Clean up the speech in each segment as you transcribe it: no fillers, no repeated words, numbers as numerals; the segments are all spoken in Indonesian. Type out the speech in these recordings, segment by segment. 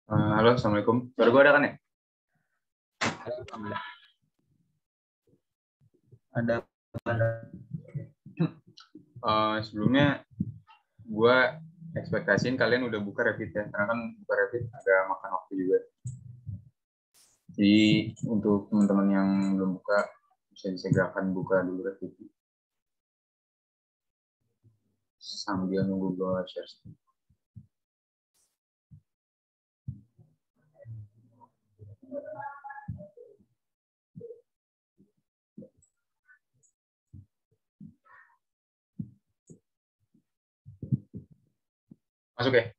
Halo, Assalamualaikum. Suara gue ada kan ya? Ada. Sebelumnya, gue ekspektasiin kalian udah buka Revit ya. Karena kan buka Revit agak makan waktu juga. Jadi, untuk teman-teman yang belum buka, bisa disegerakan buka dulu Revit. Sambil nunggu gue share screen. Masuk ya?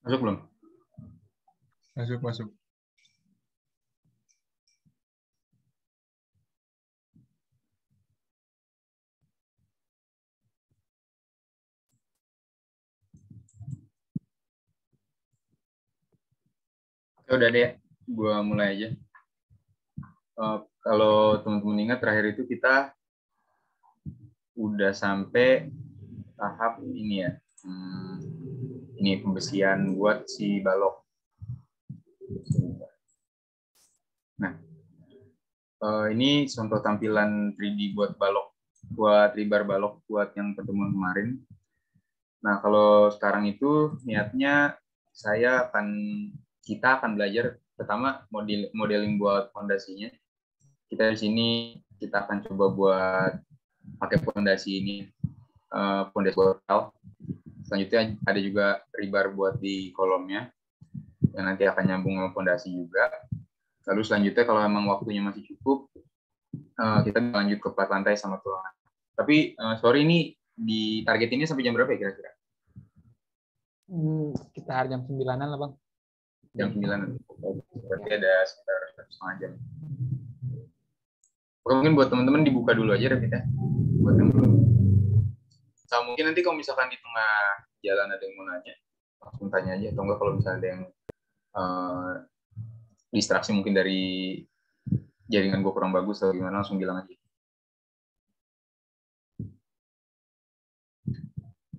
Masuk belum? Masuk. Oke, udah deh. Gue mulai aja. Kalau teman-teman ingat, terakhir itu kita udah sampai tahap ini ya. Ini pembesian buat si balok. Nah, ini contoh tampilan 3D buat balok, buat rebar balok buat yang pertemuan kemarin. Nah, kalau sekarang itu niatnya kita akan belajar pertama modeling buat fondasinya. Kita di sini kita akan coba buat pakai fondasi ini, fondasi wortel. Selanjutnya ada juga rebar buat di kolomnya yang nanti akan nyambung sama fondasi juga. Lalu selanjutnya kalau memang waktunya masih cukup, kita lanjut ke plat lantai sama tulangan. Tapi sorry, ini di target ini sampai jam berapa ya kira-kira? Sekitar jam 9-an lah, Bang. Jam 9. Berarti ada sekitar 1,5 jam. Oke, mungkin buat teman-teman dibuka dulu aja Revit ya. Buat yang belum. Nah, mungkin nanti kalau misalkan di tengah jalan ada yang mau nanya, langsung tanya aja. Atau enggak kalau misalnya ada yang distraksi mungkin dari jaringan gue kurang bagus atau gimana, langsung bilang aja.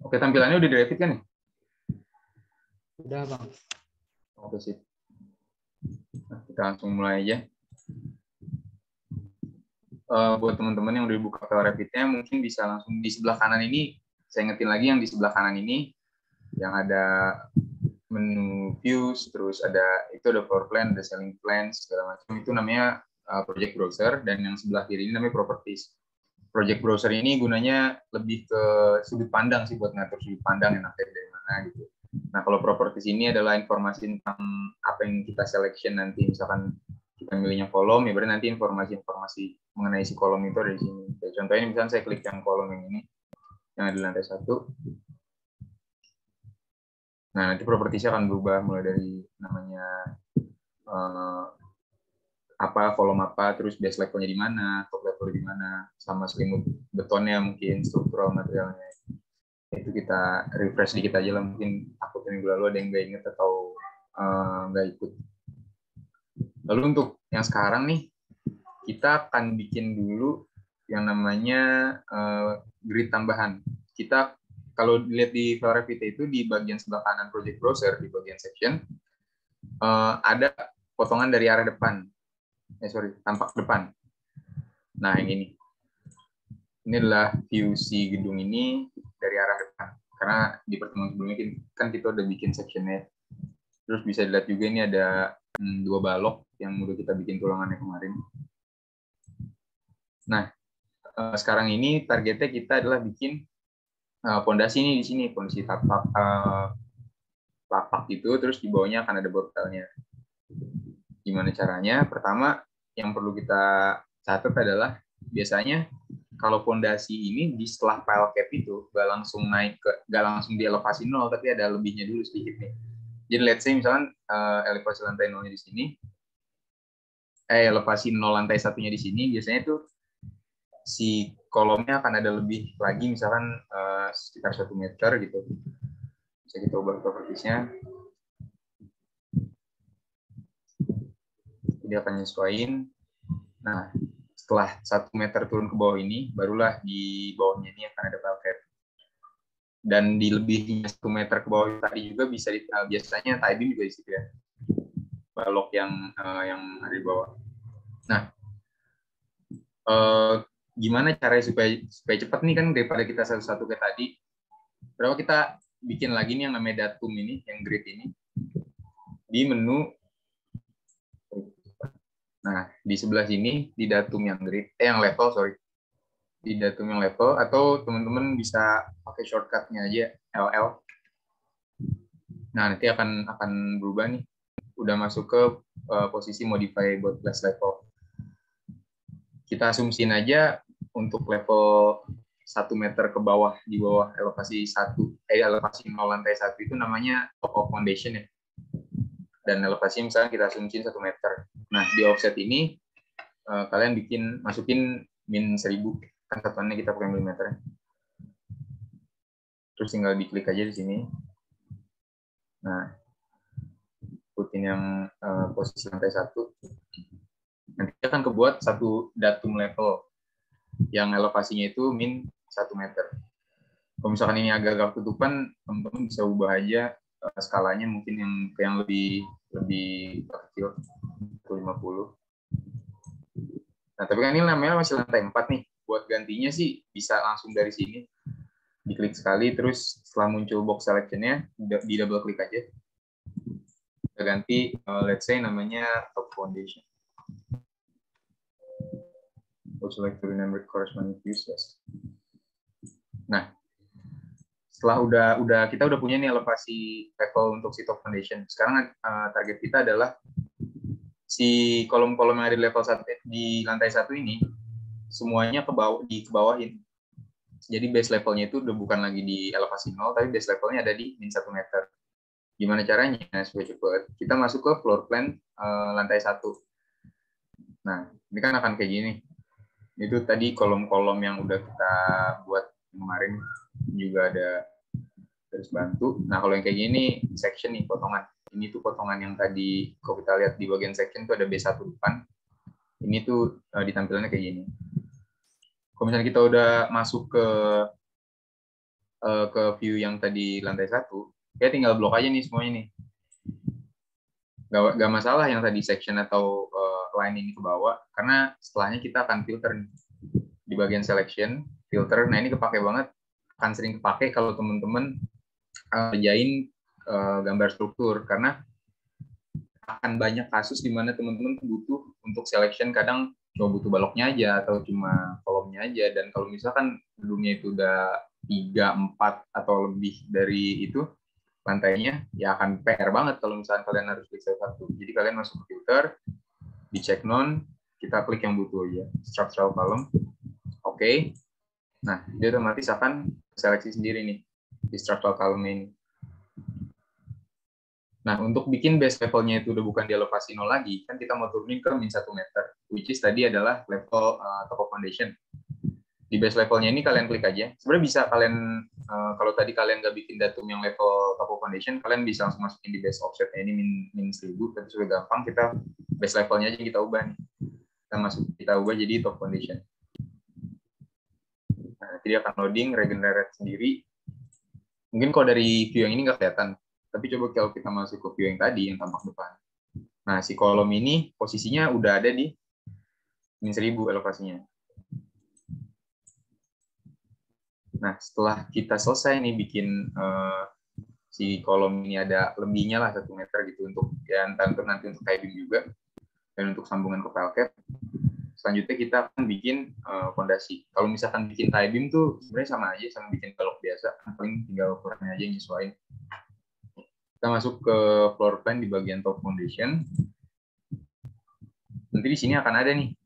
Oke, tampilannya udah di Revit kan ya? Udah, Bang. Oke, sip. Nah, kita langsung mulai aja. Buat teman-teman yang udah dibuka file Revit-nya, mungkin bisa langsung di sebelah kanan ini. Saya ingetin lagi yang di sebelah kanan ini, yang ada menu views, terus ada floor plan, ada selling plan, segala macam. Itu namanya project browser, dan yang sebelah kiri ini namanya properties. Project browser ini gunanya lebih ke sudut pandang sih, buat ngatur sudut pandang enaknya dari mana gitu. Nah, kalau properties ini adalah informasi tentang apa yang kita selection nanti, misalkan kita milihnya kolom, ya berarti nanti informasi-informasi mengenai si kolom itu ada di sini. Jadi, contohnya misalnya saya klik yang kolom yang ini, yang ada di lantai 1. Nah, nanti propertiesnya akan berubah mulai dari namanya kolom apa, terus base levelnya di mana, top level di mana, sama selimut betonnya mungkin, struktural materialnya. Itu kita refresh dikit aja lah, mungkin takut minggu lalu ada yang nggak inget atau nggak ikut. Lalu untuk yang sekarang nih, kita akan bikin dulu yang namanya grid tambahan. Kita kalau dilihat di file Revit itu di bagian sebelah kanan project browser, di bagian section, ada potongan dari arah depan. Tampak depan. Nah, yang ini. Ini adalah view si gedung ini dari arah depan. Karena di pertemuan sebelumnya kan kita udah bikin sectionnya. Terus bisa dilihat juga ini ada 2 balok yang udah kita bikin tulangannya kemarin. Nah, sekarang ini targetnya kita adalah bikin fondasi ini di sini, fondasi lapak gitu, terus di bawahnya akan ada bordelnya. Gimana caranya? Pertama, yang perlu kita catat adalah biasanya kalau fondasi ini di setelah pile cap itu nggak langsung di elevasi 0, tapi ada lebihnya dulu sedikit nih. Jadi let's say misalkan elevasi lantai 0-nya di sini, elevasi 0 lantai 1-nya di sini, biasanya itu si kolomnya akan ada lebih lagi, misalkan sekitar 1 meter gitu. Bisa kita ubah propertiesnya. Dia akan nyesuaiin. Nah, setelah 1 meter turun ke bawah ini, barulah di bawahnya ini akan ada pelket. Dan di lebihnya 1 meter ke bawah tadi juga bisa biasanya tie beam juga di situ ya, balok yang ada di bawah. Nah, gimana caranya supaya cepat nih kan, daripada kita satu-satu kayak tadi. Berapa kita bikin lagi nih yang namanya datum ini, yang grid ini di menu. Nah, di sebelah sini di datum yang grid, yang level, sorry. Di datum yang level, atau teman-teman bisa pakai shortcutnya aja LL. Nah, nanti akan berubah nih. Udah masuk ke posisi modify buat class level. Kita asumsiin aja untuk level 1 meter ke bawah, di bawah elevasi 0 lantai 1 itu namanya top of foundation ya. Dan elevasi misalnya kita asumsiin 1 meter. Nah, di offset ini kalian masukin min 1000, kan satuannya kita pakai milimeter. Terus tinggal diklik aja di sini. Nah, ikutin yang posisi lantai 1. Nanti akan kebuat satu datum level yang elevasinya itu min 1 meter. Kalau misalkan ini agak-agak tutupan, teman-teman bisa ubah aja skalanya mungkin yang lebih kecil, 50. Nah, tapi kan ini namanya masih lantai 4 nih. Buat gantinya sih bisa langsung dari sini. Diklik sekali, terus setelah muncul box selection-nya, di double klik aja. Kita ganti, let's say namanya top foundation. Also like to remember corresponding views, yes. Nah, setelah kita udah punya nih elevasi level untuk si top foundation. Sekarang target kita adalah si kolom-kolom yang ada di level 1 di lantai 1 ini semuanya kebawahin. Jadi base levelnya itu udah bukan lagi di elevasi 0, tapi base levelnya ada di min 1 meter. Gimana caranya supaya cepat? Kita masuk ke floor plan lantai 1. Nah, ini kan akan kayak gini. Itu tadi kolom-kolom yang udah kita buat kemarin juga ada garis bantu. Nah, kalau yang kayak gini section nih, potongan. Ini tuh potongan yang tadi kalau kita lihat di bagian section tuh ada B1 depan. Ini tuh ditampilannya kayak gini. Kalau misalnya kita udah masuk ke view yang tadi lantai 1, ya tinggal blok aja nih semuanya nih. Gak masalah yang tadi section atau line ini ke bawah, karena setelahnya kita akan filter nih. Di bagian selection, filter. Nah, ini kepake banget, akan sering kepake kalau teman-teman kerjain gambar struktur, karena akan banyak kasus di mana teman-teman butuh untuk selection, kadang cuma butuh baloknya aja atau cuma kolomnya aja. Dan kalau misalkan gedungnya itu udah 3, 4 atau lebih dari itu lantainya, ya akan PR banget kalau misalkan kalian harus klik satu. Jadi kalian masuk ke filter, dicek none, kita klik yang butuh aja, structural column. Oke. Nah, dia otomatis akan seleksi sendiri nih di structural column ini. Nah, untuk bikin base levelnya itu udah bukan di elevasi 0 lagi, kan kita mau turunin ke min 1 meter, which is tadi adalah level top of foundation. Di base levelnya ini kalian klik aja. Sebenarnya bisa kalian, kalau tadi kalian nggak bikin datum yang level top of foundation, kalian bisa langsung masukin di base offsetnya ini min 1000, tapi sudah gampang, kita base levelnya aja yang kita ubah nih. Kita ubah jadi top foundation. Nah, nanti dia akan loading, regenerate sendiri. Mungkin kalau dari view yang ini nggak kelihatan, tapi coba kalau kita masuk ke view yang tadi, yang tampak depan. Nah, si kolom ini posisinya udah ada di min 1000 elevasinya. Nah, setelah kita selesai nih bikin si kolom ini ada lebihnya lah 1 meter gitu, untuk ya nanti untuk tie beam juga, dan untuk sambungan ke pelket. Selanjutnya kita akan bikin fondasi. Kalau misalkan bikin tie beam tuh sebenarnya sama aja sama bikin balok biasa, paling tinggal ukurannya aja yang nyesuaiin. Kita masuk ke floor plan di bagian top foundation. Nanti di sini akan ada nih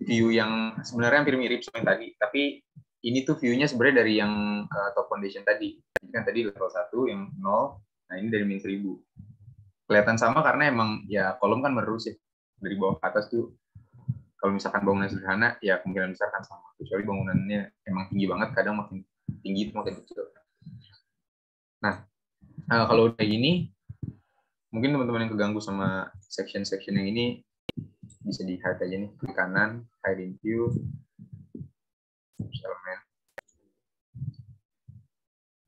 view yang sebenarnya hampir mirip sama yang tadi, tapi ini tuh view-nya sebenarnya dari yang top foundation tadi. Ini kan tadi level 1 yang 0, nah ini dari min 1000. Kelihatan sama karena emang ya kolom kan merus ya. Dari bawah ke atas tuh, kalau misalkan bangunan sederhana, ya kemungkinan besar kan sama. Kecuali bangunannya emang tinggi banget, kadang makin tinggi itu makin kecil. Nah, kalau udah gini, mungkin teman-teman yang keganggu sama section-section yang ini, bisa di hide aja nih, klik kanan, hide in view, elemen.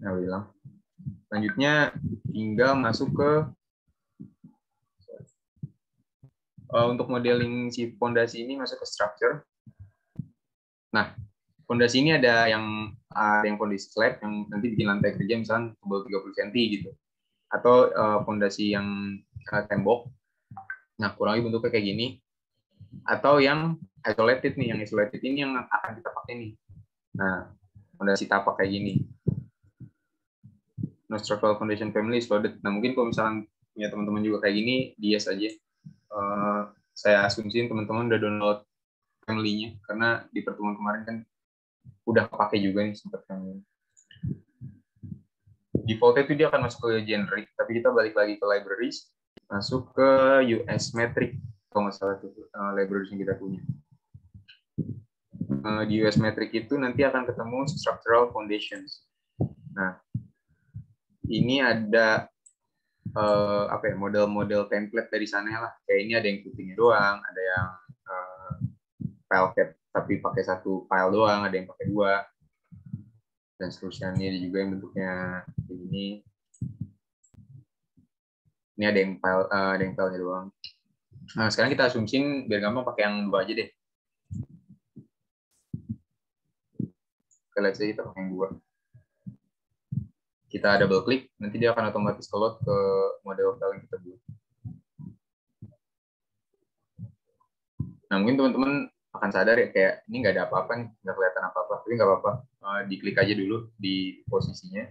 Nah, hilang. Selanjutnya tinggal masuk ke untuk modeling si fondasi ini, masuk ke structure. Nah, fondasi ini ada yang fondasi slab yang nanti bikin lantai kerja misalnya tebal 30 cm gitu. Atau fondasi yang tembok. Nah, kurang lebih bentuknya kayak gini. Atau yang isolated nih, yang isolated ini yang akan kita pakai nih. Nah, fondasi tapak kayak gini. No structural foundation family is loaded. Nah, mungkin kalau misalkan punya teman-teman juga kayak gini, dia saja. Saya asumsiin teman-teman udah download family-nya, karena di pertemuan kemarin kan udah pakai juga nih sempat family. Default-nya itu dia akan masuk ke generic, tapi kita balik lagi ke libraries, masuk ke US metric, kalau nggak salah itu libraries yang kita punya. Di US metric itu nanti akan ketemu structural foundations. Nah, ini ada model-model template dari sana lah. Kayak ini ada yang footing-nya doang, ada yang file cap tapi pakai satu file doang, ada yang pakai dua, dan seterusnya. Ini ada juga yang bentuknya kayak gini. Ini ada yang filenya doang. Nah, sekarang kita asumsiin biar gampang pakai yang dua aja deh. Let's say kita pakai yang dua. Kita double klik, nanti dia akan otomatis load ke model file yang kita buat. Nah, mungkin teman-teman akan sadar ya, kayak ini nggak ada apa-apa nih, nggak kelihatan apa-apa, tapi nggak apa-apa. Diklik aja dulu di posisinya.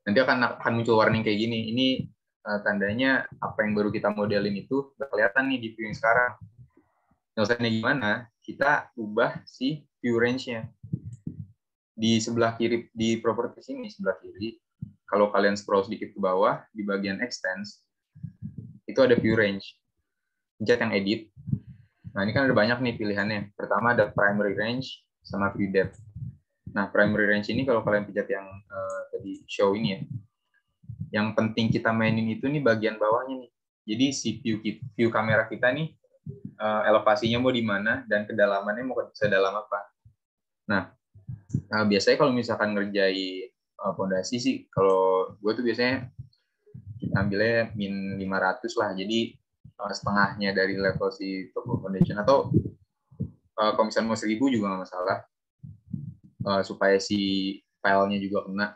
Nanti akan muncul warning kayak gini. Ini tandanya apa yang baru kita modelin itu nggak kelihatan nih di view yang sekarang. Nyelesainnya gimana? Kita ubah si view range-nya. Di sebelah kiri, di properties ini, sebelah kiri, kalau kalian scroll sedikit ke bawah, di bagian extends, itu ada view range. Pencet yang edit. Nah, ini kan ada banyak nih pilihannya. Pertama ada primary range sama view depth. Nah, primary range ini kalau kalian pencet yang tadi show ini ya, yang penting kita mainin itu nih bagian bawahnya nih. Jadi si view kamera kita nih, elevasinya mau di mana dan kedalamannya mau sedalam apa. Nah, biasanya kalau misalkan ngerjain fondasi sih, kalau gue tuh biasanya kita ambilnya min 500 lah. Jadi setengahnya dari level si top foundation, atau kalau misalnya mau 1000 juga nggak masalah, supaya si filenya juga kena.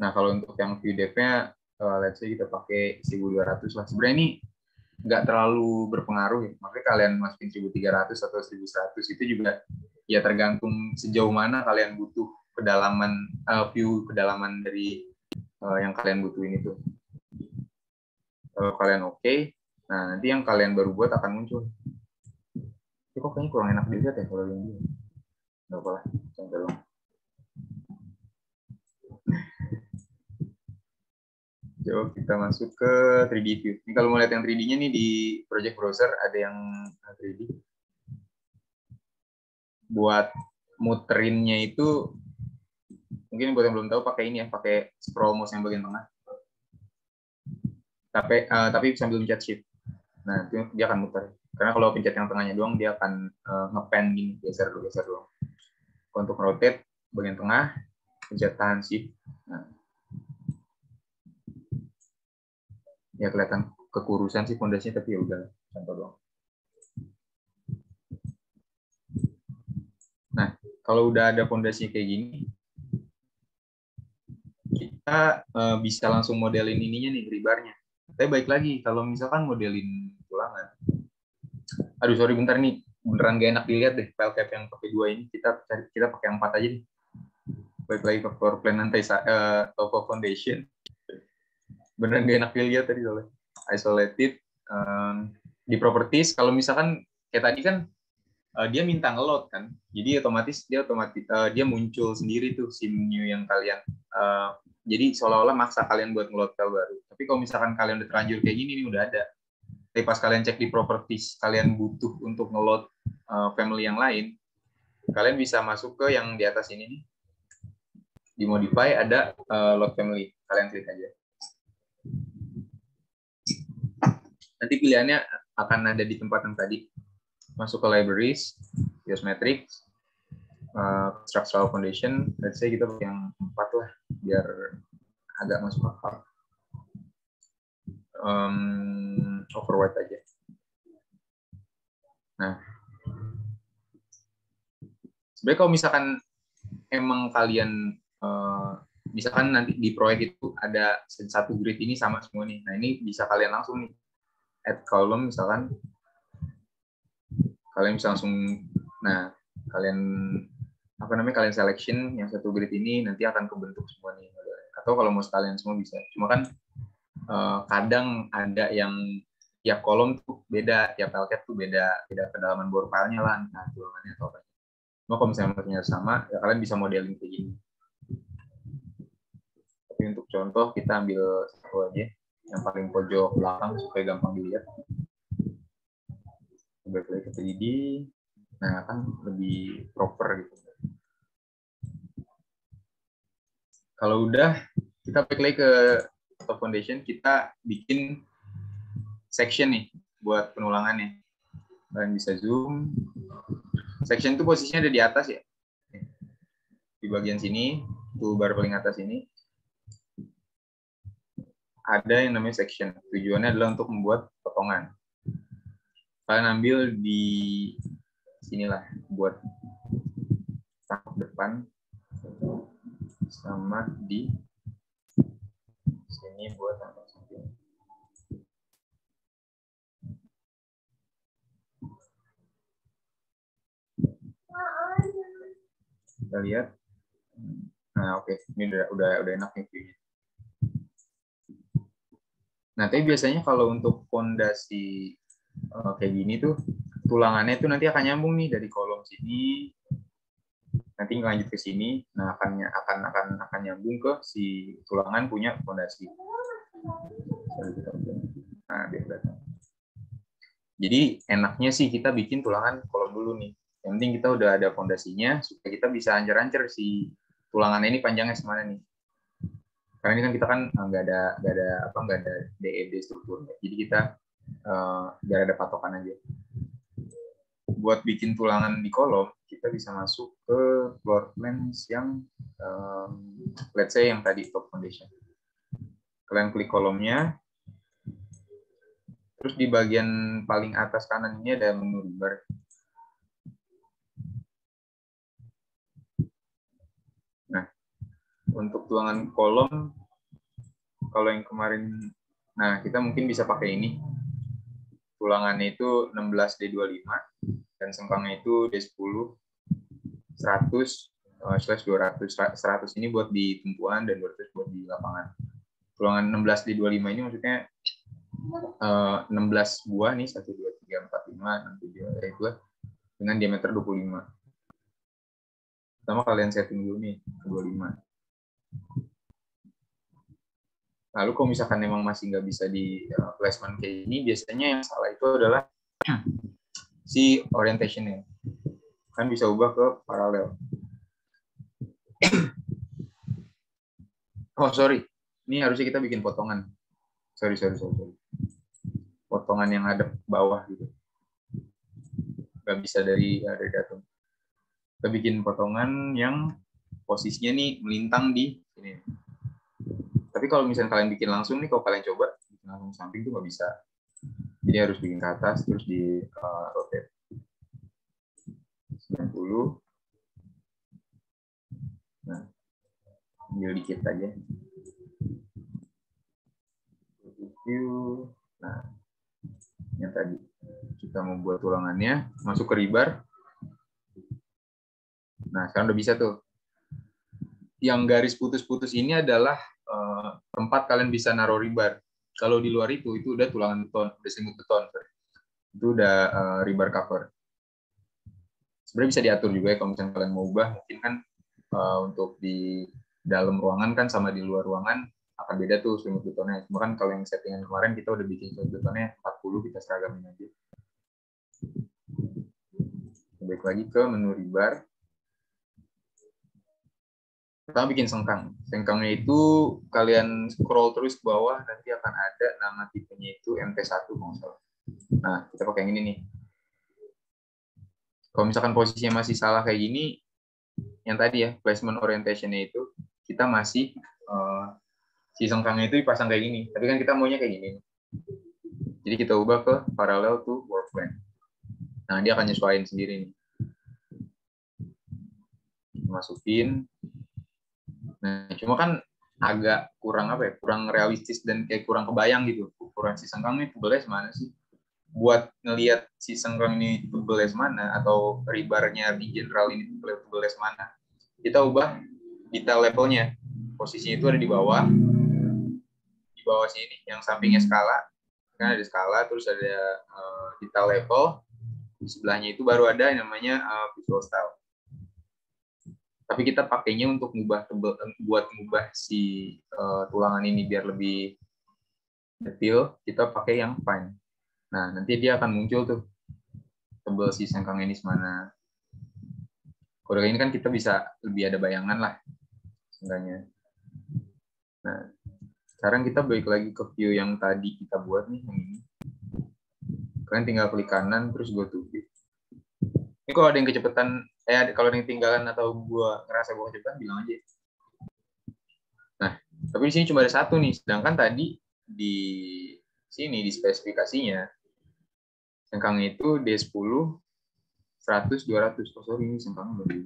Nah, kalau untuk yang view depth-nya, let's say kita pakai 1200 lah. Sebenarnya ini nggak terlalu berpengaruh ya. Makanya kalian masukin 1300 atau 1100 itu juga ya tergantung sejauh mana kalian butuh kedalaman, view kedalaman dari yang kalian butuhin itu. Kalau kalian oke, nah nanti yang kalian baru buat akan muncul. Ini kok kayaknya kurang enak dilihat ya kalau yang ini. Nggak apa-apa, sampai dong. Coba kita masuk ke 3D view. Ini kalau mau lihat yang 3D-nya nih di project browser ada yang 3D. Buat muterinnya itu mungkin buat yang belum tahu pakai ini ya, pakai scroll mouse yang bagian tengah. Tapi sambil pencet shift. Nah, itu dia akan muter. Karena kalau pencet yang tengahnya doang dia akan nge-pan gini, geser doang. Untuk rotate bagian tengah, pencet tahan shift. Nah, ya kelihatan kekurusan sih fondasinya, tapi ya udah contoh doang. Nah, kalau udah ada fondasinya kayak gini, kita bisa langsung modelin ininya nih, rebarnya. Tapi baik lagi, kalau misalkan modelin tulangan, aduh sorry bentar nih, beneran gak enak dilihat deh file cap yang pakai 2 ini. Kita pakai 4 aja nih. Baik lagi ke floor plan nanti top of foundation. Beneran gak enak dilihat tadi soalnya. Isolated di properties, kalau misalkan kayak tadi kan dia minta nge-load kan, jadi otomatis dia muncul sendiri tuh si menu yang kalian jadi seolah-olah maksa kalian buat nge-load file baru. Tapi kalau misalkan kalian udah terlanjur kayak gini nih udah ada. Tapi pas kalian cek di properties, kalian butuh untuk nge-load family yang lain, kalian bisa masuk ke yang di atas ini nih. Di modify ada load family, kalian klik aja. nanti pilihannya akan ada di tempat yang tadi. Masuk ke libraries, geometrics, structural foundation. Let's say kita pakai yang 4 lah, biar agak masuk akal. Overwrite aja. Nah, sebenarnya kalau misalkan emang kalian misalkan nanti di proyek itu ada satu grid ini sama semua nih. Nah, ini bisa kalian langsung nih add column misalkan. Kalian bisa langsung, nah kalian kalian selection yang satu grid ini nanti akan kebentuk semua nih. Atau kalau mau sekalian semua bisa. Cuma kan kadang ada yang tiap kolom tuh beda, tiap LCAD tuh beda kedalaman bore filenya lah, nah tulangannya atau apa. Cuma kalau misalnya ternyata sama, ya kalian bisa modeling kayak gini. Tapi untuk contoh kita ambil satu aja, yang paling pojok belakang supaya gampang dilihat. Balik lagi ke 3D, nah kan lebih proper gitu. Kalau udah, kita balik lagi ke top foundation, kita bikin section nih buat penulangannya. Kalian bisa zoom. Section itu posisinya ada di atas ya. Di bagian sini, toolbar paling atas ini, ada yang namanya section. Tujuannya adalah untuk membuat potongan. Kalian ambil di sinilah buat tahap depan, sama di sini buat tahap samping. Kita lihat. Nah, oke. Ini udah enak nih view-nya. Nah, tapi biasanya kalau untuk fondasi kayak gini tuh tulangannya tuh nanti akan nyambung nih dari kolom sini, nanti lanjut ke sini, nah akan nyambung ke si tulangan punya fondasi. Nah, biar kelihatan. Jadi enaknya sih kita bikin tulangan kolom dulu nih. Yang penting kita udah ada fondasinya supaya kita bisa ancer-ancer si tulangan ini panjangnya semana nih. Karena ini kan kita kan nggak ada DED strukturnya. Jadi kita biar ada patokan aja. Buat bikin tulangan di kolom, kita bisa masuk ke floor plans yang let's say yang tadi top foundation. Kalian klik kolomnya, terus di bagian paling atas kanan ini ada menu bar. Nah, untuk tulangan kolom, kalau yang kemarin, nah kita mungkin bisa pakai ini. Tulangannya itu 16D25 dan sengkangnya itu D10 100/200. 100 ini buat di tumpuan dan 200 buat di lapangan. Tulangan 16D25 ini maksudnya 16 buah nih, 1, 2, 3, 4, 5, 6, 7, 2 dengan diameter 25. Pertama kalian setting dulu nih 25. Lalu kalau misalkan memang masih nggak bisa di placement kayak ini, biasanya yang salah itu adalah si orientation-nya. Kan bisa ubah ke paralel. Oh sorry, ini harusnya kita bikin potongan. Sorry. Potongan yang ada bawah gitu. Nggak bisa dari datum. Kita bikin potongan yang posisinya nih melintang di sini. Tapi kalau misalnya kalian bikin langsung nih, kalau kalian coba bikin langsung samping tuh nggak bisa. Jadi harus bikin ke atas terus di rotate 90. Nah, ambil dikit aja. Nah, yang tadi kita membuat tulangannya masuk ke rebar. Nah, sekarang udah bisa tuh. Yang garis putus-putus ini adalah tempat kalian bisa naruh rebar. Kalau di luar itu udah tulangan beton, udah selimut beton. Itu udah rebar cover. Sebenarnya bisa diatur juga ya kalau misalnya kalian mau ubah. Mungkin kan untuk di dalam ruangan kan sama di luar ruangan akan beda tuh selimut betonnya. Cuma kan kalau yang settingan kemarin kita udah bikin selimut betonnya 40, kita seragamin aja. Balik lagi ke menu rebar. Pertama bikin sengkang. Sengkangnya itu kalian scroll terus ke bawah, nanti akan ada nama tipenya itu MT1 kalau nggak salah. Nah, kita pakai yang ini nih. Kalau misalkan posisinya masih salah kayak gini, yang tadi ya, placement orientation-nya itu, kita masih si sengkangnya itu dipasang kayak gini. Tapi kan kita maunya kayak gini. Jadi kita ubah ke parallel to work plane. Nah, dia akan nyesuaiin sendiri nih. Masukin. Nah, cuma kan agak kurang apa ya? Kurang realistis dan kayak kurang kebayang gitu. Ukuran si sengkang ini tebelnya semana sih? Buat ngelihat si sengkang ini tebelnya semana atau rebarnya di general ini tebelnya semana. Kita ubah detail levelnya. Posisinya itu ada di bawah. Di bawah sini yang sampingnya skala. Kan ada skala, terus ada detail level. Di sebelahnya itu baru ada yang namanya visual style. Tapi kita pakainya untuk buat ngubah si tulangan ini biar lebih detail, kita pakai yang fine. Nah, nanti dia akan muncul tuh tebel si sengkang ini semana. Kalau ini kan kita bisa lebih ada bayangan lah sebenarnya. Nah, sekarang kita balik lagi ke view yang tadi kita buat nih, yang ini. Kalian tinggal klik kanan terus go to view. Ini kalau ada yang kecepatan, kalau ada yang tinggalan atau gua ngerasa gua kecepatan, bilang aja. Nah, tapi di sini cuma ada satu nih, sedangkan tadi di sini di spesifikasinya sengkangnya itu D10 100 200. Oh sorry, ini sengkangnya dari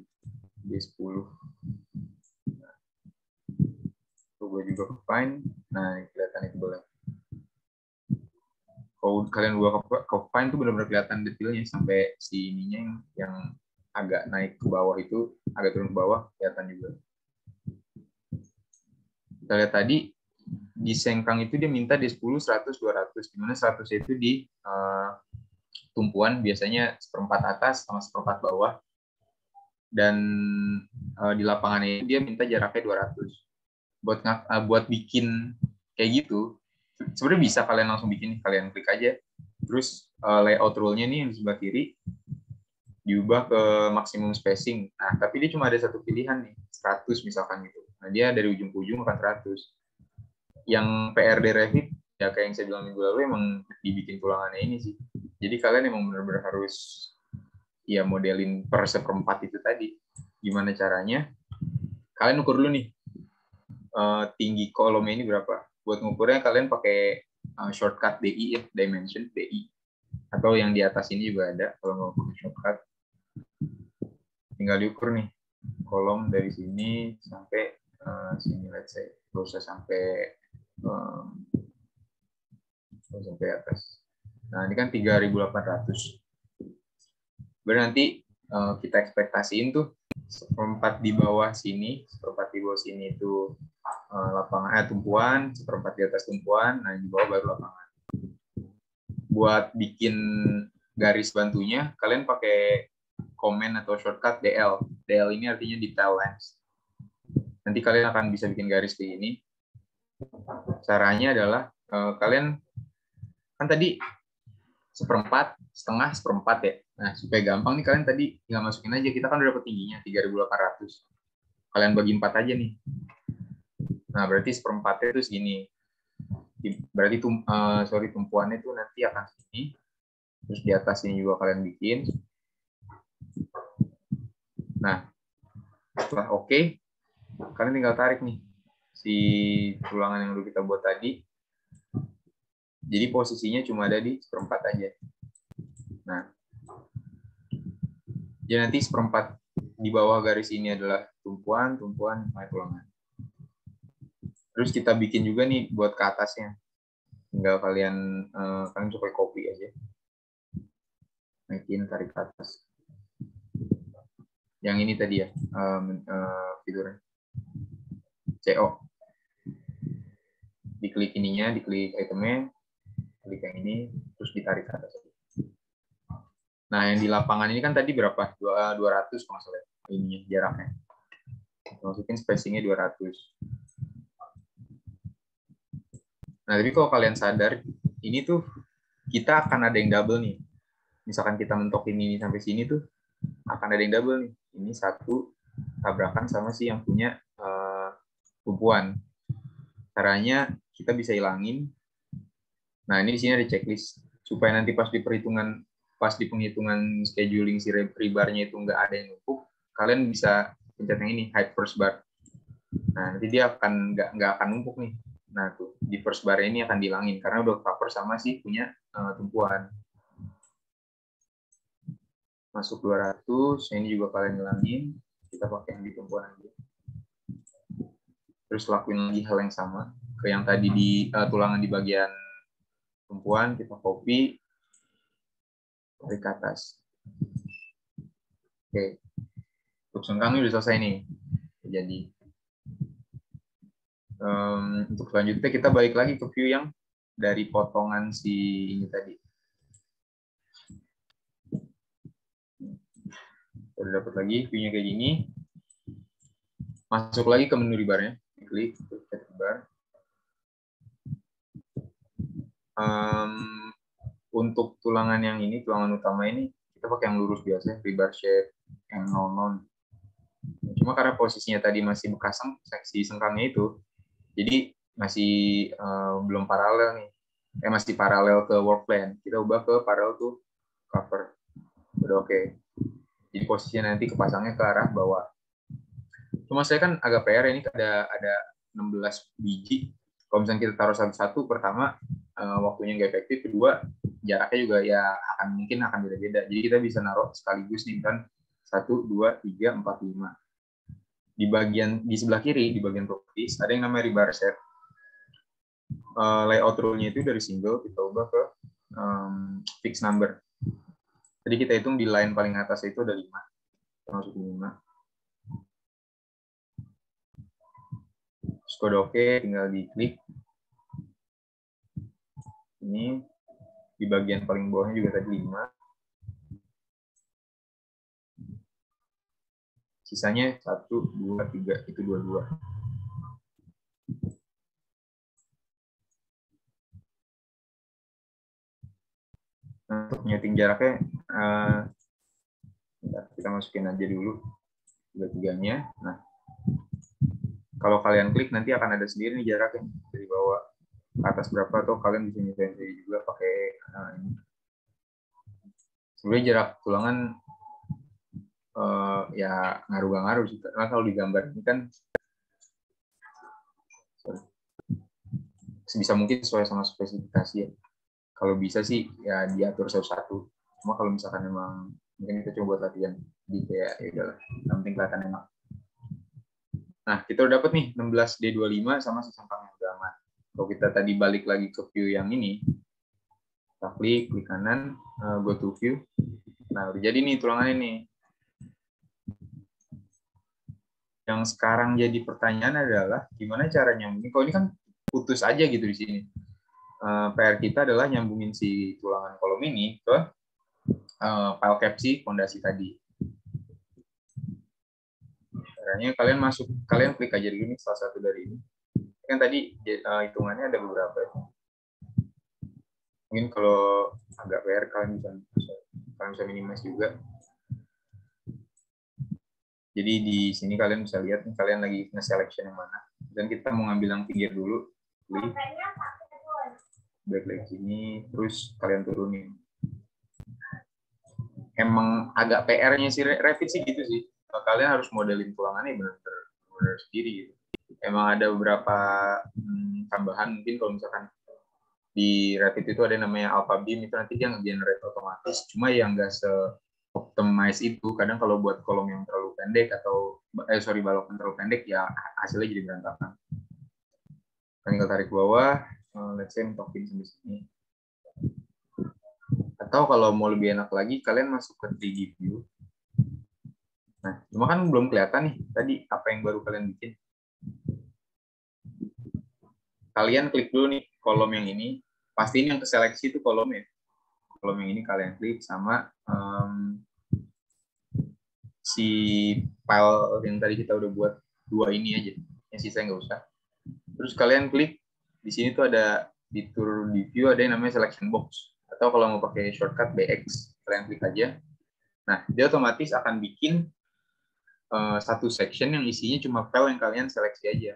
D10. Nah, gue juga ke fine. Nah, kelihatan itu boleh. Kalau kalian buka ke fine tuh benar-benar kelihatan detailnya sampai si ininya yang agak naik ke bawah itu, agak turun ke bawah kelihatan juga. Kita lihat tadi di sengkang itu dia minta di 10, 100, 200. Dimana 100 itu di tumpuan biasanya seperempat atas sama seperempat bawah. Dan di lapangan ini dia minta jaraknya 200. Buat bikin kayak gitu, sebenarnya bisa kalian langsung bikin, kalian klik aja. Terus layout rule-nya nih yang di sebelah kiri diubah ke maksimum spacing. Nah, tapi dia cuma ada satu pilihan nih, 100 misalkan gitu. Nah, dia dari ujung ke ujung akan 100. Yang PRD Revit, ya kayak yang saya bilang minggu lalu, emang dibikin tulangannya ini sih. Jadi kalian emang benar-benar harus ya modelin per seperempat itu tadi. Gimana caranya? Kalian ukur dulu nih, tinggi kolomnya ini berapa. Buat ngukurnya kalian pakai shortcut DI ya, dimension DI. Atau yang di atas ini juga ada, kalau mau pakai shortcut. Tinggal diukur nih, kolom dari sini sampai sini, let's say. Gak usah sampai atas. Nah, ini kan 3.800. Berarti nanti kita ekspektasiin tuh seperempat di bawah sini itu lapangan tumpuan, seperempat di atas tumpuan, nah di bawah baru lapangan. Buat bikin garis bantunya, kalian pakai komen atau shortcut DL. DL ini artinya detail lines. Nanti kalian akan bisa bikin garis kayak ini. Caranya adalah kalian kan tadi seperempat, setengah, seperempat ya. Nah, supaya gampang nih kalian tadi tinggal masukin aja. Kita kan udah dapat tingginya 3.800. Kalian bagi 4 aja nih. Nah, berarti seperempatnya itu segini. Berarti tumpuannya itu nanti akan segini. Terus di atas ini juga kalian bikin. Nah, setelah oke, kalian tinggal tarik nih si tulangan yang dulu kita buat tadi. Jadi posisinya cuma ada di seperempat aja. Nah, jadi nanti seperempat di bawah garis ini adalah tumpuan, tulangan. Terus kita bikin juga nih buat ke atasnya. Tinggal kalian coba copy aja. Naikin, tarik ke atas. Yang ini tadi ya, fiturnya. CO. Diklik ininya, diklik itemnya, klik yang ini, terus ditarik ke atas. Nah, yang di lapangan ini kan tadi berapa? 200 kalau nggak salah. Ininya, jaraknya. Masukin spacingnya 200. Nah, tapi kalau kalian sadar, ini tuh kita akan ada yang double nih. Misalkan kita mentokin ini sampai sini tuh, akan ada yang double nih. Ini satu tabrakan sama si yang punya tumpuan. Caranya kita bisa hilangin. Nah, ini di sini ada checklist supaya nanti pas di penghitungan scheduling si rebarnya itu nggak ada yang numpuk, kalian bisa pencet yang ini, hide first bar. Nah, nanti dia akan nggak akan numpuk nih. Nah, tuh di first bar ini akan dihilangin karena udah cover sama si punya tumpuan. Masuk 200, ini juga kalian hilangin. Kita pakai yang di tumpuan aja. Terus lakuin lagi hal yang sama ke yang tadi di tulangan di bagian tumpuan, kita copy, tarik ke atas. Oke, untuk sengkang ini udah selesai nih. Jadi untuk selanjutnya kita balik lagi ke view yang dari potongan si ini tadi. Udah dapat lagi view-nya kayak gini. Masuk lagi ke menu rebar-nya, klik rebar. Untuk tulangan yang ini, tulangan utama ini kita pakai yang lurus biasa, rebar shape yang non. Cuma karena posisinya tadi masih bekas seksi sengkangnya itu, jadi masih belum paralel nih. Masih paralel ke work plan. Kita ubah ke parallel to cover. Udah oke. Jadi posisinya nanti kepasangnya ke arah bawah. Cuma saya kan agak PR ini ada 16 biji. Kalau misalnya kita taruh satu-satu, pertama waktunya nggak efektif, kedua jaraknya juga ya mungkin akan beda-beda. Jadi kita bisa naruh sekaligus nih kan 1, 2, 3, 4, 5. Di sebelah kiri di bagian properties ada yang namanya rebar set. Layout rule-nya itu dari single kita ubah ke fixed number. Jadi kita hitung di line paling atas itu ada 5. Kita masukin 5. Terus kode oke, tinggal diklik. Ini di bagian paling bawahnya juga tadi 5. Sisanya 1, 2, 3, itu 22. Nah, untuk nyeting jaraknya, kita masukin aja dulu 3-3-nya. Nah, kalau kalian klik nanti akan ada sendiri nih jaraknya dari bawah ke atas berapa, atau kalian bisa nyetain juga pakai ini. Sebenarnya jarak tulangan ya ngaruh sih, karena kalau di gambar ini kan sebisa mungkin sesuai sama spesifikasi ya. Kalau bisa sih ya diatur satu-satu. Cuma kalau misalkan memang mungkin kita coba buat latihan di kayak ya udahlah, yang penting kelihatan enak. Nah, kita udah dapat nih 16D25 sama sesengkang yang udah aman. Kalau kita tadi balik lagi ke view yang ini, kita klik kanan, go to view. Nah, udah jadi nih tulangannya nih. Yang sekarang jadi pertanyaan adalah gimana caranya? Mungkin kalau ini kan putus aja gitu di sini. PR kita adalah nyambungin si tulangan kolom ini ke file capsi fondasi tadi. Caranya kalian klik aja dulu nih salah satu dari ini. Kan tadi hitungannya ada beberapa. Mungkin kalau agak PR kalian bisa minimize juga. Jadi di sini kalian bisa lihat nih, kalian lagi nge-selection yang mana. Dan kita mau ngambil yang pinggir dulu. Back sini, terus kalian turunin. Emang agak PR-nya sih Revit sih gitu sih. Kalian harus modelin tulangannya benar-benar sendiri gitu. Emang ada beberapa tambahan, mungkin kalau misalkan di Revit itu ada namanya Alpha Beam, itu nanti dia nge-generate otomatis. Cuma yang nggak se-optimize itu, kadang kalau buat kolom yang terlalu pendek atau balok yang terlalu pendek, ya hasilnya jadi berantakan. Tinggal tarik bawah, let's say mentokin sampai sini. Atau kalau mau lebih enak lagi, kalian masuk ke 3D view. Nah, cuma kan belum kelihatan nih tadi apa yang baru kalian bikin. Kalian klik dulu nih kolom yang ini. Pastiin yang keseleksi itu kolomnya. Kolom yang ini kalian klik sama si file yang tadi kita udah buat 2 ini aja. Yang sisa nggak usah. Terus kalian klik di sini tuh ada fitur di view ada yang namanya selection box. Atau kalau mau pakai shortcut BX, kalian klik aja. Nah, dia otomatis akan bikin satu section yang isinya cuma file yang kalian seleksi aja.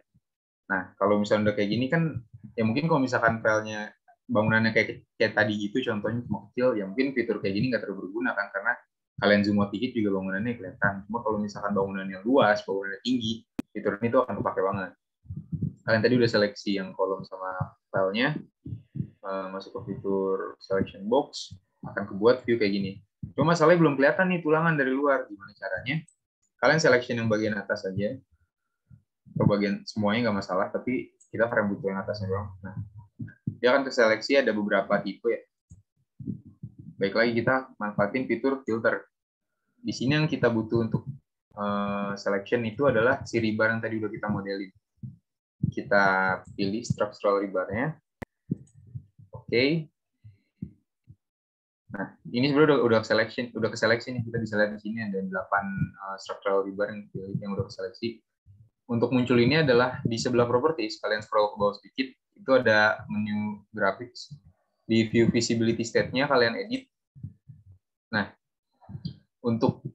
Nah, kalau misalnya udah kayak gini kan, ya mungkin kalau misalkan filenya bangunannya kayak tadi gitu, contohnya cuma kecil, ya mungkin fitur kayak gini nggak terlalu berguna kan, karena kalian zoom out dikit juga bangunannya kelihatan. Cuma kalau misalkan bangunannya luas, bangunannya tinggi, fitur ini tuh akan kepake banget. Kalian tadi udah seleksi yang kolom sama filenya, masuk ke fitur selection box, akan kebuat view kayak gini. Cuma masalahnya belum kelihatan nih tulangan dari luar. Gimana caranya? Kalian selection yang bagian atas aja, atau bagian semuanya nggak masalah, tapi kita frame butuh yang atasnya doang. Nah, dia akan keseleksi ada beberapa tipe ya. Baik lagi kita manfaatin fitur filter. Di sini yang kita butuh untuk selection itu adalah si rebar yang tadi udah kita modelin. Kita pilih structural rebar-nya. Oke. Nah, ini sebenarnya udah keseleksi nih. Kita bisa lihat di sini ada 8 structural rebar yang udah keseleksi. Untuk muncul ini adalah di sebelah properties, kalian scroll ke bawah sedikit, itu ada menu graphics. Di view visibility state-nya kalian edit. Nah,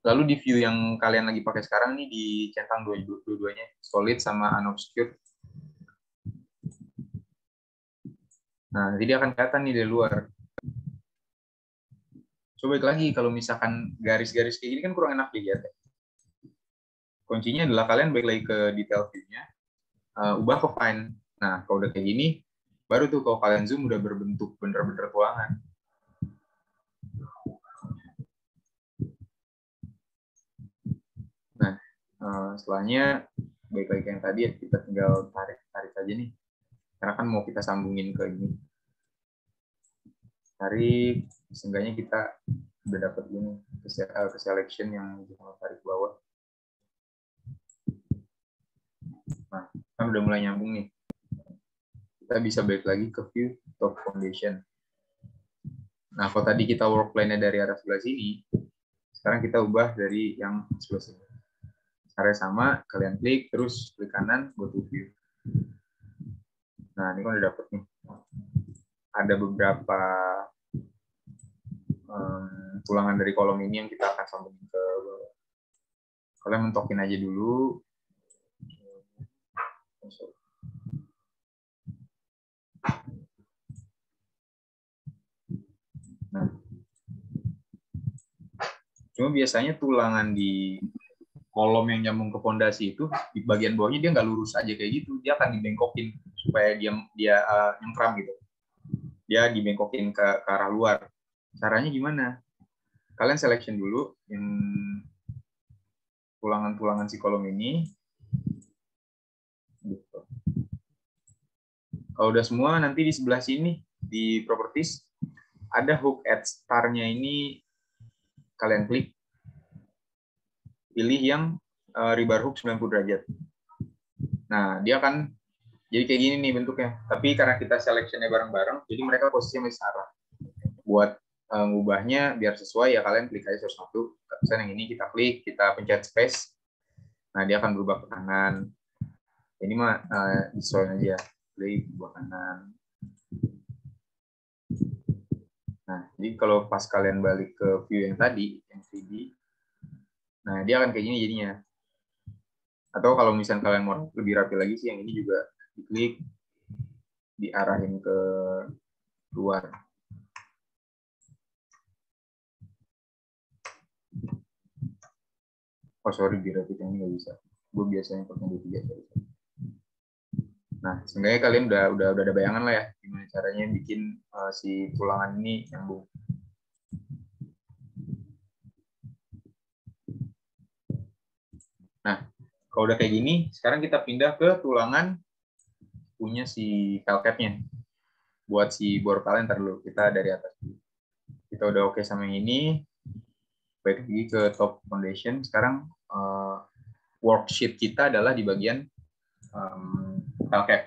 lalu di view yang kalian lagi pakai sekarang nih dicentang dua-duanya, solid sama unobscured. Nah, jadi akan kelihatan nih dari luar. Coba lagi, kalau misalkan garis-garis kayak gini kan kurang enak dilihat ya. Kuncinya adalah kalian balik lagi ke detail view-nya, ubah ke fine. Nah, kalau udah kayak gini, baru tuh kalau kalian zoom udah berbentuk bener-bener tulangan. Nah, setelahnya baik lagi yang tadi ya, kita tinggal tarik aja nih. Karena kan mau kita sambungin ke ini. Tarik, seenggaknya kita udah dapat ini ke selection yang kita mau tarik ke bawah. Nah, kan udah mulai nyambung nih. Kita bisa balik lagi ke view top foundation. Nah, kalau tadi kita work plan-nya dari arah sebelah sini, sekarang kita ubah dari yang sebelah sini. Caranya sama, kalian klik, terus klik kanan, go to view. Nah, ini kan udah dapet nih. Ada beberapa tulangan dari kolom ini yang kita akan sambungin ke bawah. Kalian mentokin aja dulu. Nah, cuma biasanya tulangan di kolom yang nyambung ke fondasi itu di bagian bawahnya dia nggak lurus aja kayak gitu, dia akan dibengkokin supaya dia nyengkram gitu, dia dibengkokin ke arah luar. Caranya gimana? Kalian selection dulu yang tulangan-tulangan si kolom ini. Gitu. Kalau udah semua, nanti di sebelah sini di properties ada hook at star-nya ini, kalian klik, pilih yang rebar hook 90 derajat. Nah, dia akan jadi kayak gini nih bentuknya. Tapi karena kita selection-nya bareng-bareng, jadi mereka posisinya masih arah. Buat ngubahnya biar sesuai ya kalian klik aja sesuatu. Misalnya yang ini kita klik, kita pencet space. Nah, dia akan berubah ke kanan. Ini mah disesuaikan aja. Klik berubah kanan. Nah, jadi kalau pas kalian balik ke view yang tadi, yang 3D, nah dia akan kayak gini jadinya. Atau kalau misalnya kalian mau lebih rapi lagi sih, yang ini juga diklik, diarahin ke luar. Oh sorry, di rapid yang ini nggak bisa. Gue biasanya pakai di 3. Nah, seenggaknya kalian udah ada bayangan lah ya gimana caranya bikin si tulangan ini nyambung. Nah, kalau udah kayak gini, sekarang kita pindah ke tulangan punya si file cap-nya. Buat si bor kalian ntar dulu, kita dari atas dulu. Kita udah oke sama yang ini, baik lagi ke top foundation. Sekarang worksheet kita adalah di bagian file cap.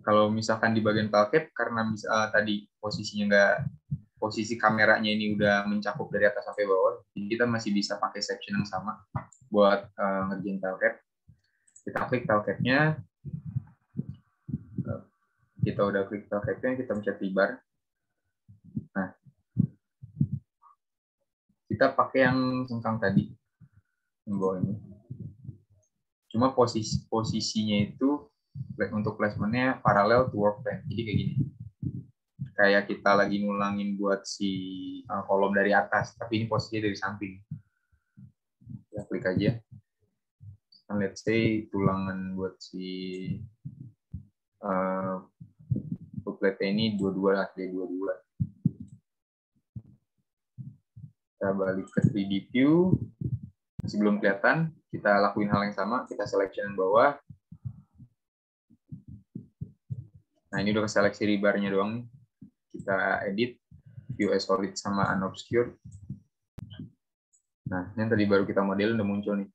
Kalau misalkan di bagian file cap, karena tadi posisi kameranya ini udah mencakup dari atas sampai bawah, jadi kita masih bisa pakai section yang sama buat ngerjain file cap. Kita klik file cap-nya, kita udah klik file cap-nya, kita pencet rebar. Nah, kita pakai yang sengkang tadi, yang bawah ini. Cuma posisinya itu untuk placementnya paralel to workbench. Jadi kayak gini. Kayak kita lagi ngulangin buat si kolom dari atas, tapi ini posisinya dari samping. Ya, klik aja. Let's say tulangan buat si booklet ini 22 lah, dari 22. Kita balik ke 3D view, masih belum kelihatan, kita lakuin hal yang sama, kita selection bawah. Nah, ini udah seleksi rebar-nya doang nih. Kita edit, view as solid sama unobscured. Nah, ini tadi baru kita modelin udah muncul nih.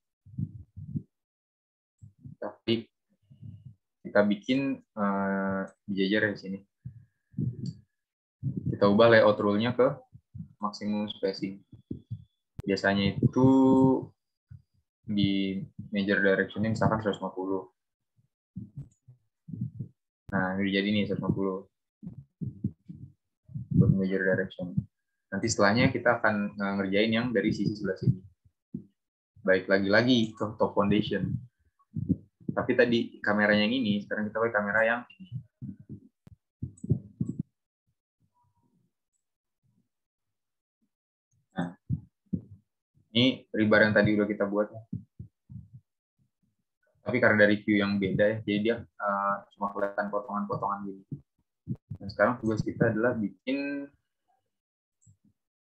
Tapi kita bikin jajar di sini. Kita ubah layout rule-nya ke maximum spacing. Biasanya itu di major direction-nya misalkan 150. Nah, ini jadi nih 150 buat major direction. Nanti setelahnya kita akan ngerjain yang dari sisi sebelah sini. Baik lagi ke top foundation. Tapi tadi kameranya yang ini, sekarang kita pakai kamera yang ini. Nah, ini rebar yang tadi udah kita buat. Tapi karena dari view yang beda ya, jadi dia cuma kelihatan potongan-potongan gini. Nah, sekarang tugas kita adalah bikin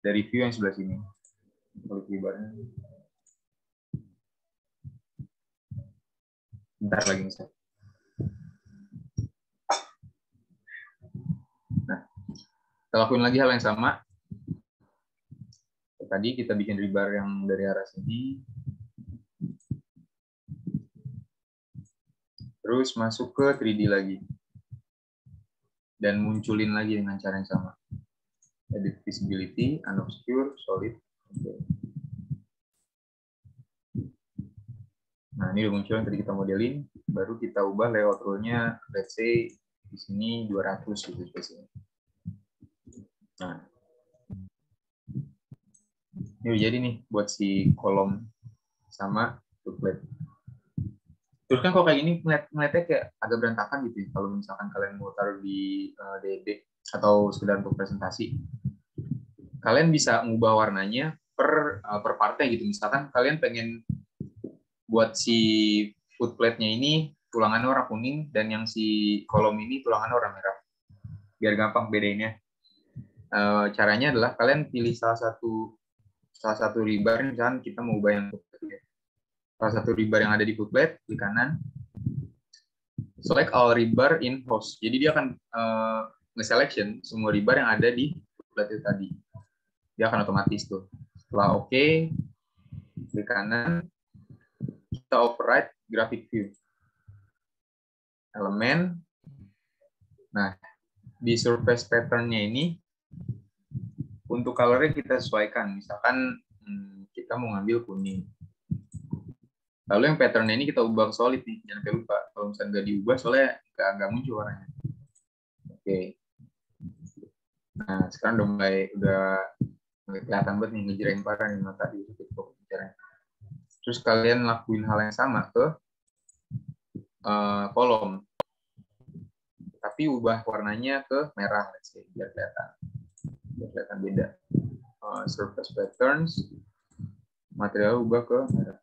dari view yang sebelah sini. Balik rebarnya. Bentar lagi nih. Nah, kita lakuin lagi hal yang sama. Tadi kita bikin rebar yang dari arah sini. Terus masuk ke 3D lagi. Dan munculin lagi dengan cara yang sama. Edit visibility, unobscure, solid. Okay. Nah, ini udah muncul yang tadi kita modelin. Baru kita ubah layout rule-nya, let's say di sini 200 gitu spesinya. Nah, ini udah jadi nih buat si kolom sama booklet. Terus kan kalau kayak gini ngeliatnya kayak agak berantakan gitu ya, kalau misalkan kalian mau taruh di DB atau sekedar untuk presentasi. Kalian bisa ngubah warnanya per partnya gitu. Misalkan kalian pengen buat si footplate-nya ini tulangannya warna kuning dan yang si kolom ini tulangannya warna merah. Biar gampang bedainnya. Caranya adalah kalian pilih salah satu rebar, misalkan kita mau ubah yang footplate. Salah satu rebar yang ada di footplate di kanan. Select all rebar in host. Jadi dia akan nge-selection semua rebar yang ada di footplate itu tadi. Dia akan otomatis tuh. Setelah oke, klik kanan, kita override graphic view. Elemen. Nah, di surface pattern-nya ini, untuk color-nya kita sesuaikan. Misalkan kita mau ngambil kuning. Lalu yang pattern-nya ini kita ubah solid nih, jangan sampai lupa. Kalau misalnya nggak diubah, soalnya nggak muncul warnanya. Oke. Nah, sekarang udah kelihatan banget nih ngejreng parah nih mata di bicaranya. Terus kalian lakuin hal yang sama ke kolom, tapi ubah warnanya ke merah, biar kelihatan beda. Surface patterns, material ubah ke merah.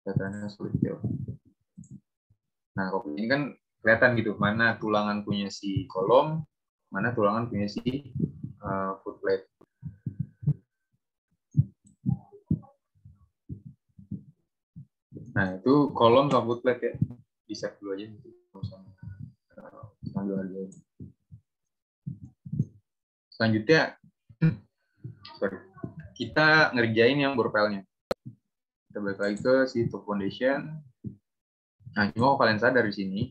Kelihatannya sulit ya. Nah, kalau ini kan kelihatan gitu, mana tulangan punya si kolom, mana tulangan punya si footplate. Nah, itu kolom sama footplate ya. Di-save dulu aja. Selanjutnya, kita ngerjain yang borpelnya. Kita balik lagi ke si top foundation. Nah, cuma kalau kalian sadar di sini,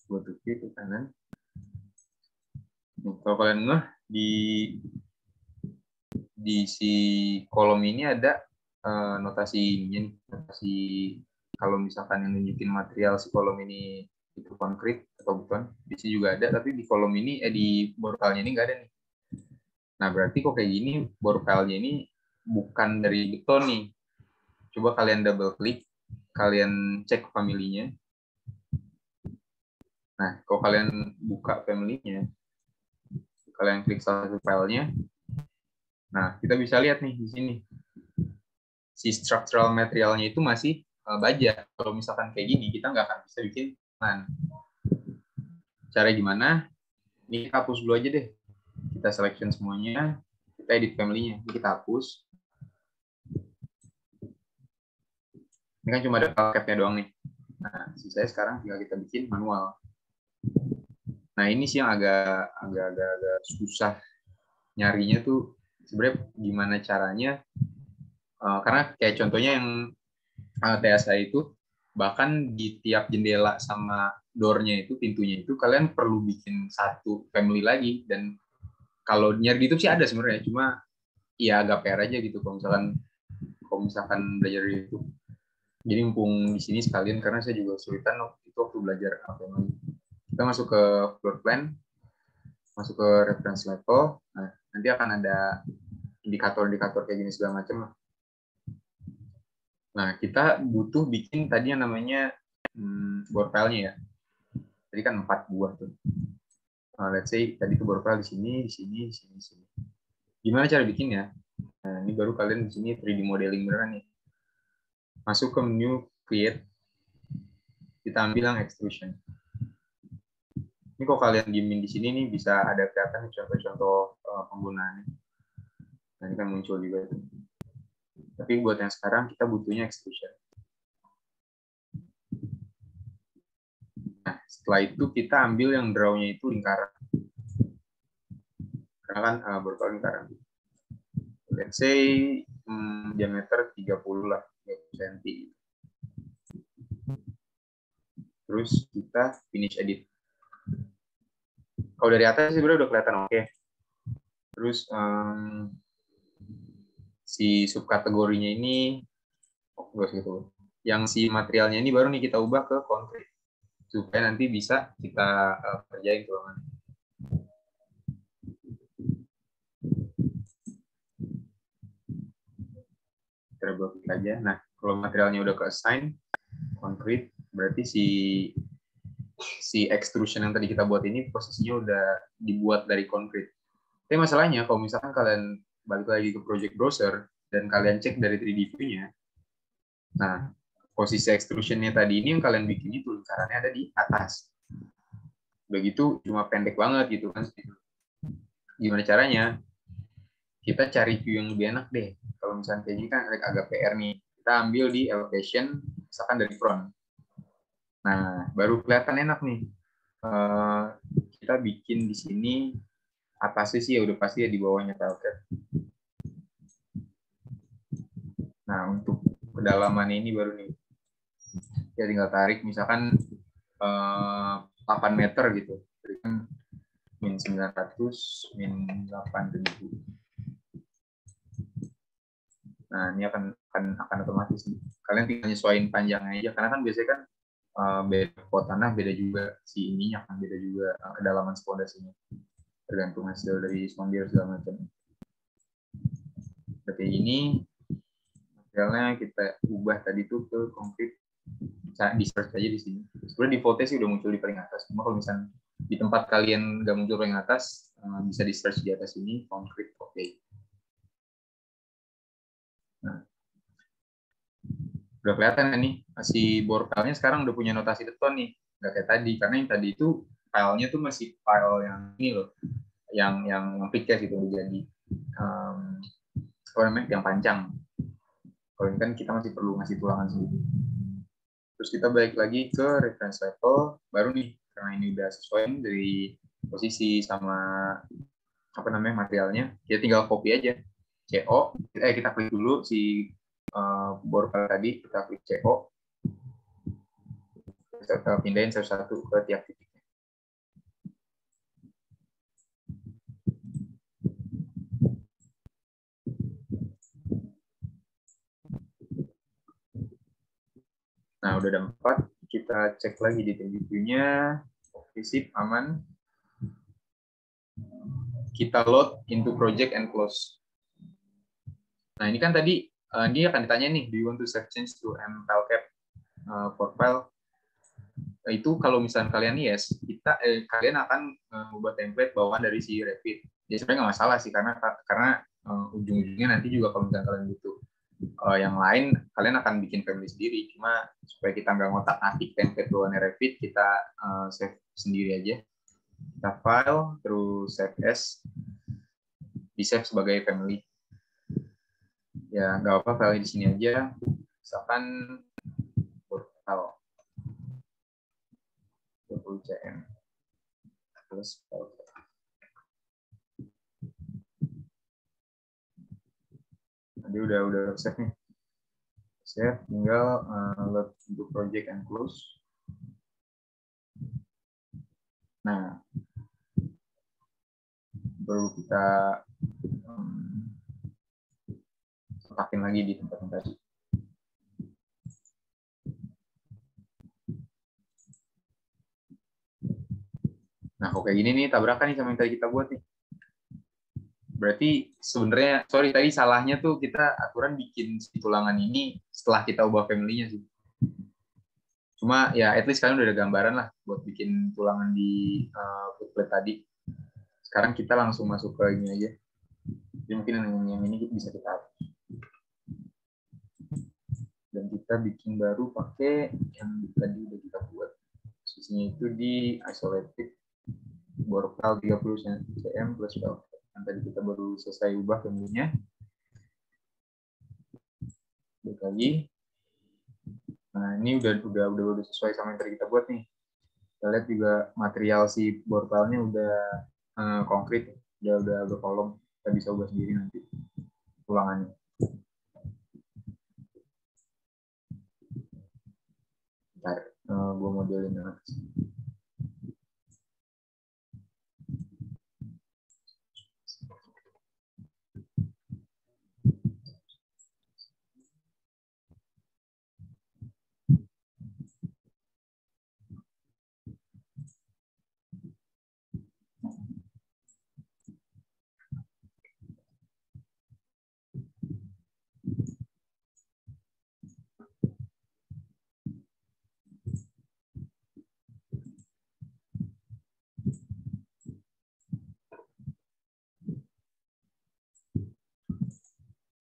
buat ke kanan. Kalau kalian di si kolom ini ada notasi kalau misalkan yang nunjukin material si kolom ini itu konkret atau bukan, di sini juga ada, tapi di kolom ini di borpelnya ini nggak ada nih. Nah, berarti kok kayak gini, bor filenya ini bukan dari beton nih. Coba kalian double klik, kalian cek family-nya. Nah, kalau kalian buka family-nya, kalian klik salah satu filenya, nah kita bisa lihat nih di sini. Si structural materialnya itu masih baja. Kalau misalkan kayak gini, kita nggak akan bisa bikin plan. Cara gimana? Ini kita hapus dulu aja deh. Kita selection semuanya, kita edit family-nya. Ini kita hapus. Ini kan cuma ada cap-nya doang nih. Nah, sisanya sekarang tinggal kita bikin manual. Nah, ini sih yang agak susah nyarinya tuh sebenarnya gimana caranya. Karena kayak contohnya yang TSA itu, bahkan di tiap jendela sama door-nya itu, pintunya itu, kalian perlu bikin satu family lagi. Dan kalau nyari di YouTube sih ada sebenarnya, cuma ya agak PR aja gitu kalau misalkan belajar di YouTube. Jadi mumpung di sini sekalian, karena saya juga kesulitan waktu belajar family. Kita masuk ke floor plan, masuk ke reference level. Nah, nanti akan ada indikator-indikator kayak gini segala macam. Nah, kita butuh bikin tadi yang namanya board file-nya ya. Tadi kan 4 buah tuh. Let's say tadi tuh board file di sini, di sini, di sini, di sini. Gimana cara bikinnya? Nah, ini baru kalian di sini 3D modeling beneran nih. Masuk ke menu create, kita ambil yang extrusion. Ini kok kalian diemin di sini nih bisa ada kelihatan contoh-contoh penggunaannya. Nah, ini kan muncul juga tuh. Tapi buat yang sekarang kita butuhnya extrusion. Nah, setelah itu kita ambil yang draw-nya itu lingkaran. Karena kan berapa lingkaran. Let's say diameter 30 lah, 30 cm. Terus kita finish edit. Kalau dari atas sih sebenarnya udah kelihatan oke. Terus si subkategorinya ini, gitu. Yang si materialnya ini baru nih kita ubah ke konkret supaya nanti bisa kita kerjain ruangan. Terbuat aja. Nah, kalau materialnya udah ke-assign konkret, berarti si extrusion yang tadi kita buat ini posisinya udah dibuat dari konkret. Tapi masalahnya kalau misalkan kalian balik lagi ke project browser dan kalian cek dari 3D view-nya, nah posisi extrusion-nya tadi ini yang kalian bikin itu lingkarannya ada di atas. Udah gitu cuma pendek banget gitu kan. Gimana caranya? Kita cari view yang lebih enak deh. Kalau misalnya kayak gini kan agak PR nih. Kita ambil di elevation, misalkan dari front. Nah, baru kelihatan enak nih. Kita bikin di sini atasnya sih ya udah pasti ya di bawahnya tiled. Nah, untuk kedalaman ini baru nih. Ya tinggal tarik misalkan 8 meter gitu. Jadi kan min 900, min 8.000. Nah, ini akan otomatis. Kalian tinggal nyesuaiin panjangnya aja. Karena kan biasanya kan beda kota tanah, beda juga si ininya kan, beda juga kedalaman pondasinya. Tergantung hasil dari sondir segala macam. Seperti ini, materialnya kita ubah tadi tuh ke konkret. Di search aja di sini. Sebenarnya defaultnya sih udah muncul di paling atas. Cuma kalau misalnya di tempat kalian nggak muncul paling atas, bisa di search di atas ini, konkret, oke. Nah, udah kelihatan nih, si bore file-nya sekarang udah punya notasi beton nih. Nggak kayak tadi, karena yang tadi itu filenya tuh masih file yang ini loh, yang precast gitu, jadi yang panjang. Kalau ini kan kita masih perlu ngasih tulangan sendiri. Terus kita balik lagi ke reference level, baru nih, karena ini udah sesuai dari posisi sama apa namanya materialnya, kita tinggal copy aja. CO, kita klik dulu si bore file tadi, kita klik CO, kita pindahin satu-satu ke tiap titik. Nah, udah ada 4, kita cek lagi di view-nya, oke, sip, aman. kita load into project and close. Nah, ini kan tadi dia akan ditanya nih, do you want to save change to mFileCap for file? Itu kalau misalnya kalian yes, kalian akan membuat template bawaan dari si Revit. Ya sebenarnya nggak masalah sih, karena ujung-ujungnya nanti juga kalau misalnya kalian butuh yang lain, kalian akan bikin family sendiri. Cuma supaya kita nggak ngotak-atik template bawaan Revit, kita save sendiri aja. Kita file, terus save as, di save sebagai family. Ya nggak apa, file di sini aja. Misalkan file 20 cm terus tadi udah save nih, save, tinggal load into project and close. Nah, baru kita letakin lagi di tempat yang tadi. Nah, kok kayak gini nih, tabrakan nih sama yang tadi kita buat nih. Berarti sebenarnya, sorry tadi salahnya tuh kita aturan bikin si tulangan ini setelah kita ubah family-nya sih. Cuma ya at least kalian udah ada gambaran lah buat bikin tulangan di booklet tadi. Sekarang kita langsung masuk ke ini aja. Jadi mungkin yang ini bisa kita hapus. Dan kita bikin baru pakai yang tadi udah kita buat. Posisinya itu di isolated bore file 30 cm plus file. Yang tadi kita baru selesai ubah family-nya. Balik lagi. Nah, ini udah sesuai sama yang tadi kita buat nih. Kita lihat juga material si bore file-nya udah konkret, udah berkolom. Kita bisa ubah sendiri nanti ulangannya. Bentar, gue modelin atas.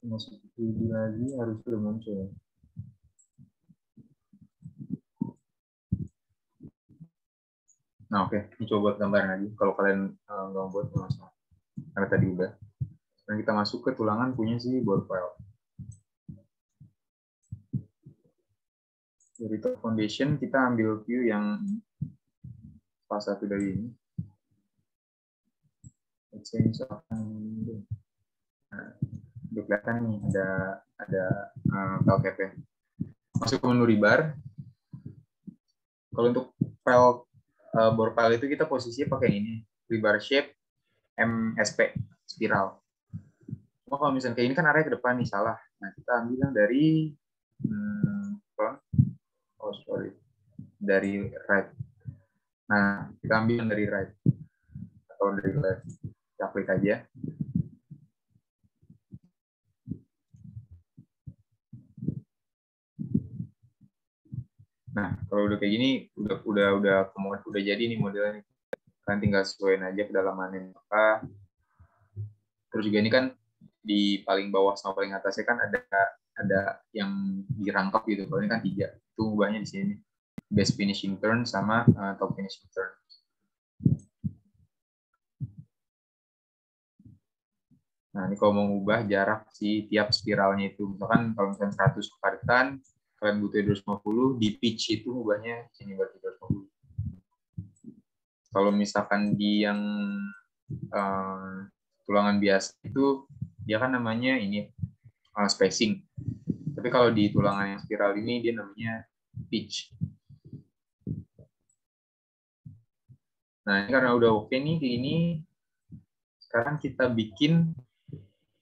Masuk video lagi harus sudah muncul. Nah oke, ini coba buat gambaran lagi. Kalau kalian nggak buat masalah, karena tadi udah. Dan kita masuk ke tulangan punya si bore file. Dari top foundation kita ambil view yang salah satu dari ini. Let's say misalkan ini. Nah, udah kelihatan nih ada file cap-nya. Masuk ke menu rebar. Kalau untuk file bore file itu kita posisinya pakai ini, rebar shape MSP spiral. Oh, kalau misalnya kayak ini kan area ke depan nih, salah. Nah, kita ambil yang dari dari right. Nah, kita ambil yang dari right atau dari left. Kita klik aja. Nah, kalau udah kayak gini, udah jadi nih modelnya. Kalian tinggal sesuaiin aja kedalamannya apa. Terus juga ini kan di paling bawah sama paling atasnya kan ada yang dirangkap gitu. Kalau ini kan 3. Itu ubahnya di sini. Base finishing turn sama top finishing turn. Nah, ini kalau mau ubah jarak si tiap spiralnya itu. Misalkan kalau misalkan 100 keparitan, kalian butuh 250, di pitch itu ubahnya sini berarti 250. Kalau misalkan di yang tulangan biasa itu, dia kan namanya ini spacing. Tapi kalau di tulangan yang spiral ini, dia namanya pitch. Nah, ini karena udah oke nih kayak ini, sekarang kita bikin,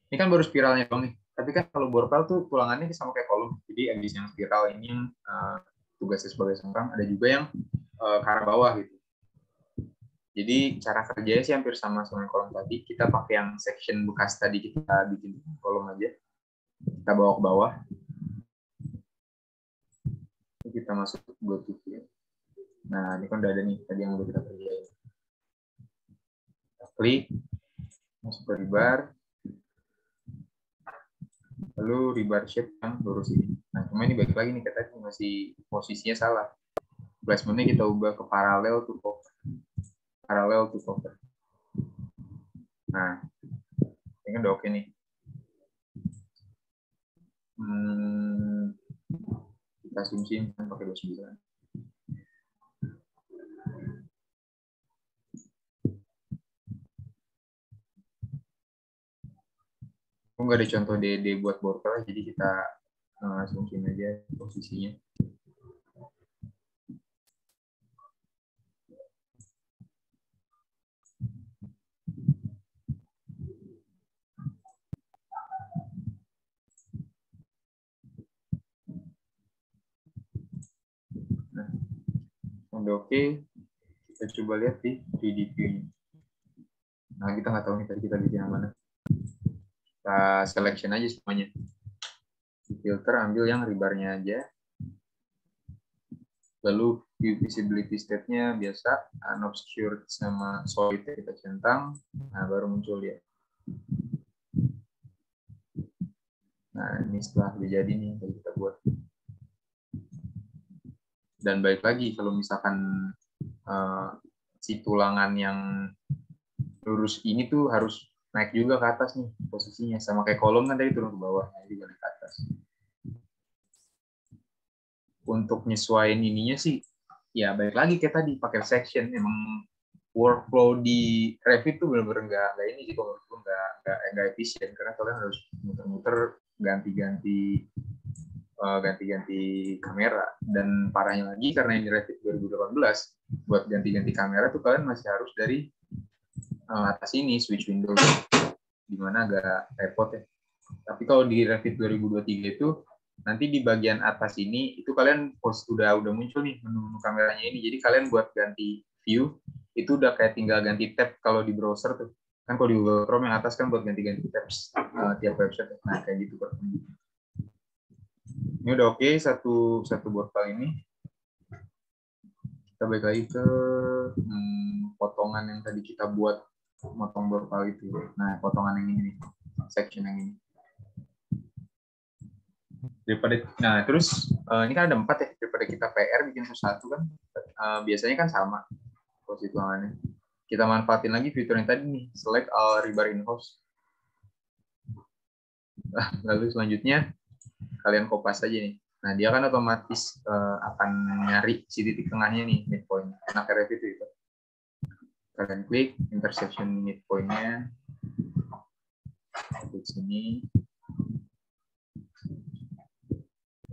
ini kan baru spiralnya dong nih. Tapi kan kalau bore file tuh tulangannya sama kayak kolom. Jadi abis yang spiral ini yang tugasnya sebagai songkang, ada juga yang ke arah bawah gitu. Jadi cara kerjanya sih hampir sama yang kolom tadi. Kita pakai yang section bekas tadi, kita bikin kolom aja. Kita bawa ke bawah. Kita masuk ke go to view. Nah, ini kan udah ada nih tadi yang udah kita kerjain. Kita klik, masuk ke rebar. Lalu rebar shape yang lurus ini. Nah, cuma ini balik lagi nih, kita masih posisinya salah. Placementnya kita ubah ke parallel to cover. Parallel to cover. Nah, ini kan udah oke nih. Kita asumsiin kan pakai 29. Nggak ada contoh DD buat border, jadi kita asumsiin aja posisinya. Nah, udah oke, kita coba lihat di 3D view-nya. Nah, kita nggak tahu nih tadi kita bikin yang mana. Kita selection aja semuanya. Di filter ambil yang rebarnya aja. Lalu view visibility state-nya biasa unobscured sama solid kita centang. Nah, baru muncul dia. Nah, ini setelah jadi nih yang kita buat. Dan balik lagi kalau misalkan si tulangan yang lurus ini tuh harus naik juga ke atas nih posisinya, sama kayak kolom kan tadi turun ke bawah, nah juga naik ke atas. Untuk nyesuaiin ininya sih ya balik lagi kayak tadi pakai section. Emang workflow di Revit tuh benar-benar nggak ini sih, kalau menurutku nggak efisien karena kalian harus muter-muter ganti-ganti kamera. Dan parahnya lagi karena ini Revit 2018, buat ganti-ganti kamera tuh kalian masih harus dari atas ini switch window, dimana agak repot ya. Tapi kalau di Revit 2023 itu nanti di bagian atas ini itu kalian udah muncul nih menu kameranya ini. Jadi kalian buat ganti view itu udah kayak tinggal ganti tab kalau di browser tuh. Kan kalau di Google Chrome yang atas kan buat ganti-ganti tabs tiap website. Nah, kayak gitu Pak. Ini udah oke, satu board file ini. Kita balik lagi ke potongan yang tadi kita buat, motong board file itu. Nah, potongan yang ini nih, section yang ini. Nah, terus ini kan ada 4 ya, daripada kita PR bikin satu kan, biasanya kan sama posisi tulangannya. Kita manfaatin lagi fitur yang tadi nih, select all rebar in-house. Lalu selanjutnya kalian kopas aja nih. Nah, dia kan otomatis akan nyari si titik tengahnya nih, midpoint. Nah, Revit itu. Kalian klik intersection midpoint-nya. Klik sini.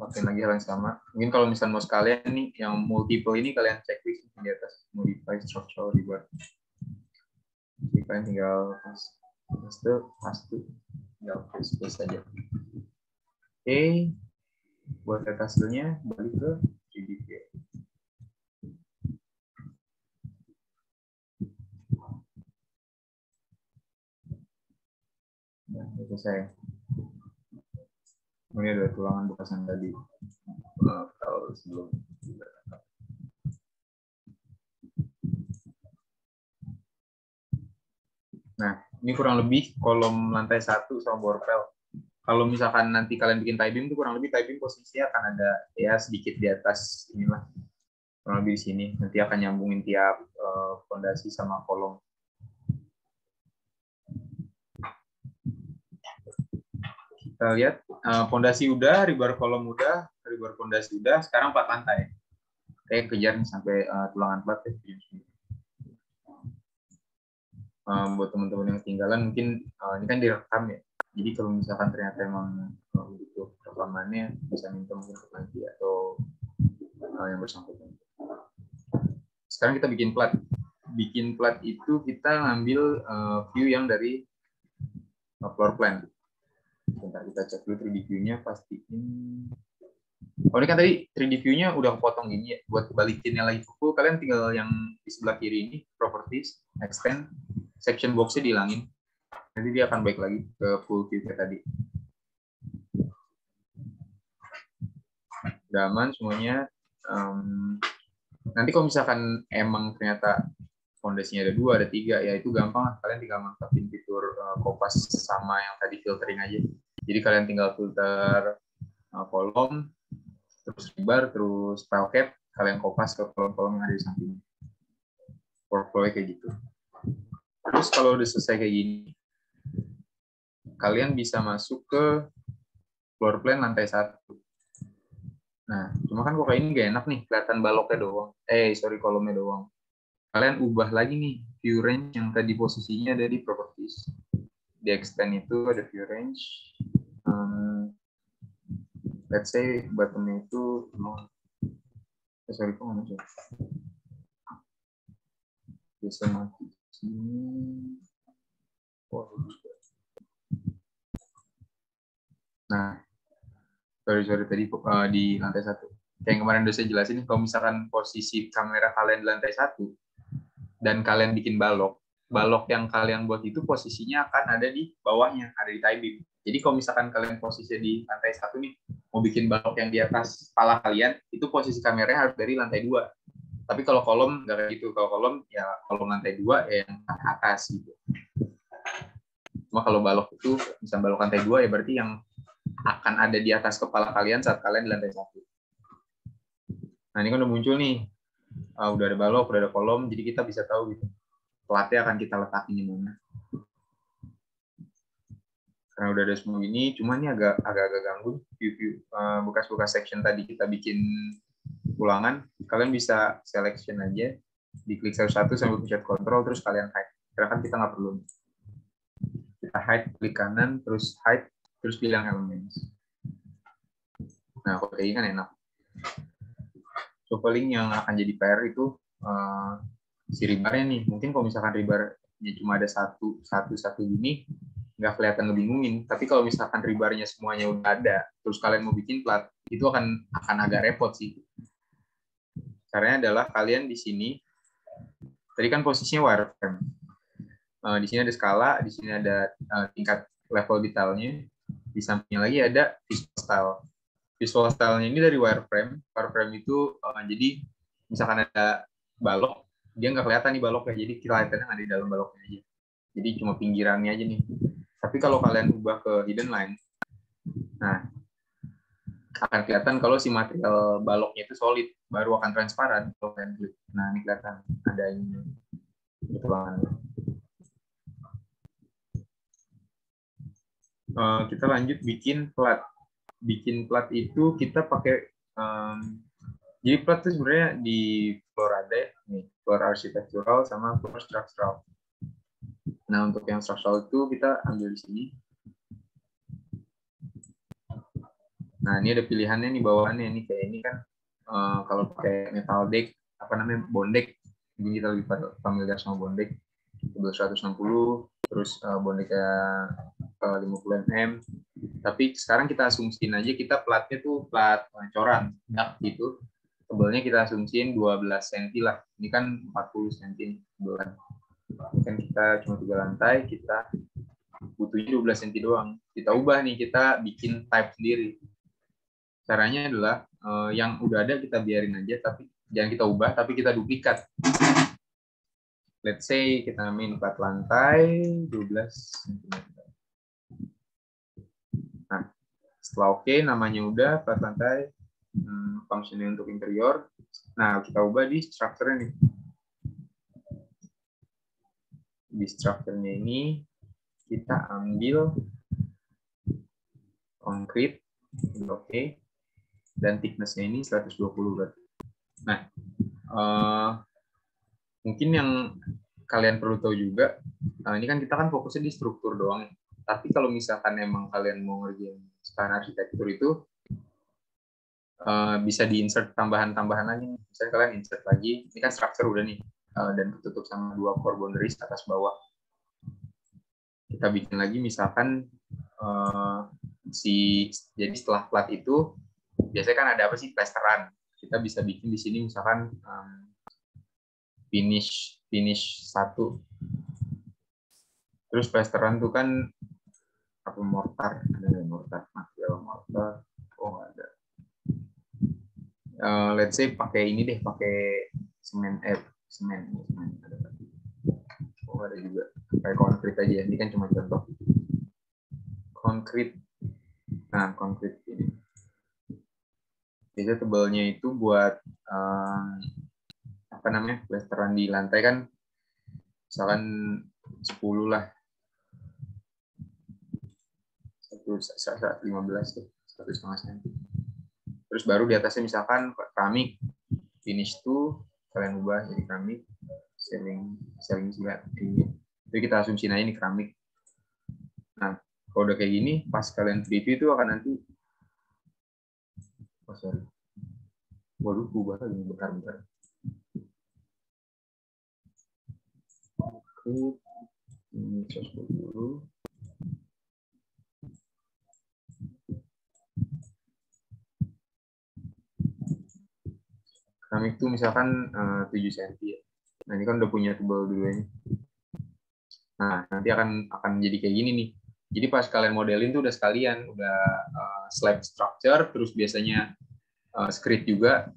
Lakuin lagi hal yang sama. Mungkin kalau misalnya mau sekalian nih, yang multiple ini kalian checklist di atas, modify structural rebar. Jadi kalian tinggal paste, tinggal paste saja. Oke, buat lihat hasilnya balik ke 3D view. Nah, itu saya. Ini ada tulangan bekas yang tadi. Kalau sebelum. Nah, ini kurang lebih kolom lantai 1 sama borpel. Kalau misalkan nanti kalian bikin tie beam itu kurang lebih tie beam posisinya akan ada ya sedikit di atas inilah. Kurang lebih di sini. Nanti akan nyambungin tiap fondasi sama kolom. Kita lihat fondasi udah, rebar kolom udah, rebar fondasi udah, sekarang 4 lantai. Saya kejar nih sampai tulangan 4 ya. Buat teman-teman yang ketinggalan mungkin ini kan direkam ya. Jadi kalau misalkan ternyata emang butuh rekamannya bisa minta mungkin ke nanti atau yang bersangkutan. Sekarang kita bikin plat. Bikin plat itu kita ngambil view yang dari floor plan. Bentar kita cek dulu 3D view-nya, pastiin Oh, ini kan tadi 3D view-nya udah kepotong gini ya. Buat balikinnya lagi ke full, kalian tinggal yang di sebelah kiri ini, properties, extend, section box-nya dihilangin. Nanti dia akan balik lagi ke full view kayak tadi. Udah aman semuanya. Nanti kalau misalkan emang ternyata fondasinya ada 2, ada 3, ya itu gampang lah. Kalian tinggal mantapin fitur Kopas sama yang tadi filtering aja. Jadi kalian tinggal filter kolom, terus rebar, terus file cap, kalian kopas ke kolom-kolom yang ada di samping. Workflow-nya kayak gitu. Terus kalau udah selesai kayak gini, kalian bisa masuk ke floor plan lantai 1. Nah, cuma kan kok kayak ini gak enak nih, kelihatan baloknya doang. Kolomnya doang. Kalian ubah lagi nih view range yang tadi posisinya ada di properties. Di extend itu ada view range. Let's say buttonnya itu kok mana sih? Bisa mati sini. Nah, sorry tadi di lantai 1. Kayak yang kemarin udah saya jelasin, kalau misalkan posisi kamera kalian di lantai 1 dan kalian bikin balok yang kalian buat itu posisinya akan ada di bawahnya, ada di tie beam. Jadi kalau misalkan kalian posisinya di lantai 1 nih, mau bikin balok yang di atas kepala kalian, itu posisi kameranya harus dari lantai 2. Tapi kalau kolom nggak kayak gitu. Kalau kolom, ya kolom lantai 2 ya yang atas gitu. Cuma kalau balok itu, misalnya balok lantai 2 ya berarti yang akan ada di atas kepala kalian saat kalian di lantai 1. Nah, ini kan udah muncul nih. Udah ada balok, udah ada kolom, jadi kita bisa tahu gitu. Platnya akan kita letakin di mana. Karena udah ada semua ini, cuma ini agak ganggu bekas-bekas section tadi kita bikin ulangan. Kalian bisa selection aja, diklik satu-satu sambil pencet control, terus kalian hide. Karena kan kita nggak perlu. Kita hide, klik kanan, terus hide, terus pilih yang elements. Nah, kalau kayak gini kan enak. So, paling yang akan jadi PR itu si ribarnya nih. Mungkin kalau misalkan ribarnya cuma ada satu gini, nggak kelihatan ngebingungin. Tapi kalau misalkan ribarnya semuanya udah ada, terus kalian mau bikin plat, itu akan agak repot sih. Caranya adalah kalian di sini, tadi kan posisinya wireframe. Di sini ada skala, di sini ada tingkat level detailnya, di sampingnya lagi ada visual style. Visual style-nya ini dari wireframe. Wireframe itu jadi misalkan ada balok, dia nggak kelihatan nih baloknya, jadi kelihatannya ada di dalam baloknya aja. Jadi cuma pinggirannya aja nih. Tapi kalau kalian ubah ke hidden line, nah akan kelihatan kalau si material baloknya itu solid, baru akan transparan kalau kalian klik. Nah, ini kelihatan ada ini. Kita lanjut bikin plat. Bikin plat itu kita pakai jadi plat itu sebenarnya di floor ada nih, floor architectural sama floor structural. Nah, untuk yang structural itu kita ambil di sini. Nah, ini ada pilihannya nih bawaannya nih, kayak ini kan kalau pakai metal deck, bond deck. Jadi kita lebih familiar sama bond deck. 160, terus bond deck 50 mm. Tapi sekarang kita asumsiin aja kita platnya tuh plat coran, gitu. Tebalnya kita asumsiin 12 cm lah. Ini kan 40 cm tebalan. Ini kan kita cuma 3 lantai, kita butuhnya 12 cm doang. Kita ubah nih, kita bikin type sendiri. Caranya adalah yang udah ada kita biarin aja, tapi jangan kita ubah, tapi kita duplikat. Let's say kita namain plat lantai 12 cm. Nah, setelah oke, namanya udah plat lantai, fungsinya untuk interior. Nah, kita ubah di structure-nya nih. Di structure-nya ini kita ambil concrete, oke, dan thickness-nya ini 120 berarti. Nah, mungkin yang kalian perlu tahu juga, ini kan kita kan fokusnya di struktur doang. Tapi kalau misalkan emang kalian mau ngerjain standar arsitektur itu, bisa di-insert tambahan-tambahan lagi. Misalnya kalian insert lagi, ini kan structure udah nih, dan ketutup sama 2 core boundaries atas bawah. Kita bikin lagi misalkan jadi setelah plat itu biasanya kan ada apa sih, plesteran. Kita bisa bikin di sini misalkan finish 1. Terus plesteran tuh kan apa, mortar, ada nggak mortar, material mortar? Oh nggak ada. Let's say pakai ini deh, pakai semen ada. Oh ada juga, kayak konkrit aja. Ini kan cuma contoh konkrit. Nah konkrit ini biasanya tebalnya itu buat apa namanya, plesteran di lantai kan misalkan 10 lah, 15 tuh, 1,5 cm. Terus baru di atasnya misalkan keramik, finish tuh kalian ubah jadi keramik, selling juga ini. Jadi kita asumsiin aja ini keramik. Nah kalau udah kayak gini, pas kalian preview itu akan nanti, oh sorry, waduh ubah lagi, bentar. Oke, ini 110 dulu. Keramik itu misalkan 7 cm ya. Nah ini kan udah punya tebal dulunya. Nah nanti akan jadi kayak gini nih. Jadi pas kalian modelin tuh udah sekalian, udah slab structure, terus biasanya screed juga,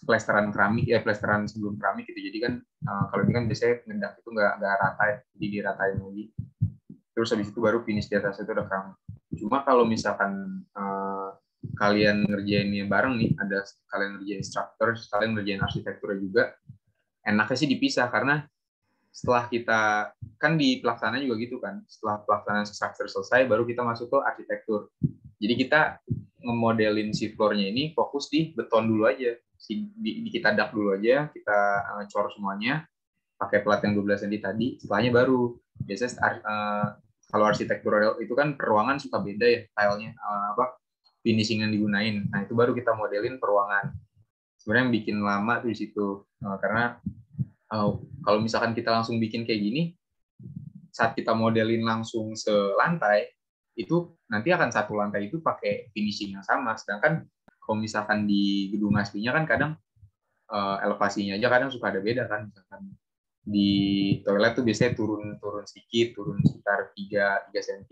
plesteran keramik ya, plesteran sebelum keramik gitu. Jadi kan kalau ini kan biasanya ngedak itu nggak rata ya, jadi diratain lagi. Terus habis itu baru finish di atas itu udah keramik. Cuma kalau misalkan kalian ngerjainnya bareng nih, ada kalian ngerjain structure, kalian ngerjain arsitekturnya juga, enaknya sih dipisah, karena setelah kita kan di pelaksanaan juga gitu kan, setelah pelaksanaan structure selesai baru kita masuk ke arsitektur. Jadi kita ngemodelin si floor-nya ini fokus di beton dulu aja, kita dak dulu aja, kita cor semuanya pakai plat yang 12 cm tadi, setelahnya baru biasanya kalau arsitektur itu kan peruangan suka beda ya stylenya, finishing yang digunain. Nah itu baru kita modelin peruangan. Sebenarnya yang bikin lama tuh di situ, karena kalau misalkan kita langsung bikin kayak gini, saat kita modelin langsung selantai, itu nanti akan satu lantai itu pakai finishing yang sama. Sedangkan kalau misalkan di gedung aslinya kan kadang elevasinya aja kadang suka ada beda kan. Misalkan di toilet tuh biasanya turun sedikit, turun sekitar 3 cm.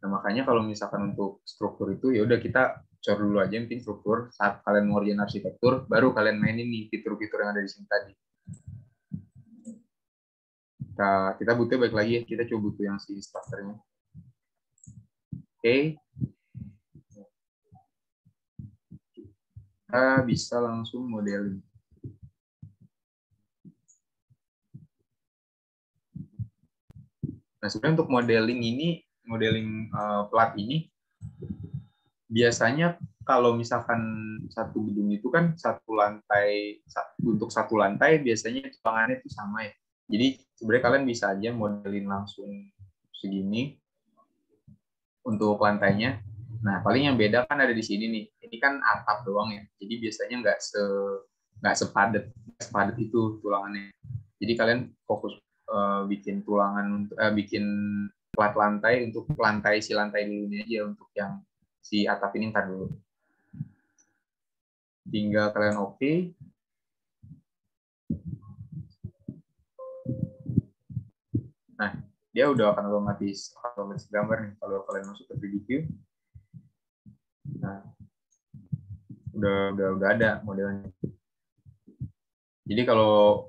Nah makanya kalau misalkan untuk struktur itu ya udah kita cor dulu aja yang penting struktur. Saat kalian mau ngerjain arsitektur, baru kalian mainin nih fitur-fitur yang ada di sini tadi. Kita butuh balik lagi ya, kita coba butuh yang si strukturnya. Oke. Kita bisa langsung modeling. Nah sebenarnya untuk modeling plat ini, biasanya kalau misalkan satu gedung itu kan untuk satu lantai biasanya tulangannya itu sama ya. Jadi sebenarnya kalian bisa aja modelin langsung segini untuk lantainya. Nah paling yang beda kan ada di sini nih. Ini kan atap doang ya. Jadi biasanya nggak sepadat itu tulangannya. Jadi kalian fokus bikin bikin plat lantai untuk si lantai dulu ini aja, untuk yang si atap ini ntar dulu. Tinggal kalian oke. Nah, dia udah akan otomatis gambar nih kalau kalian masuk ke 3D view. Nah, udah ada modelnya. Jadi kalau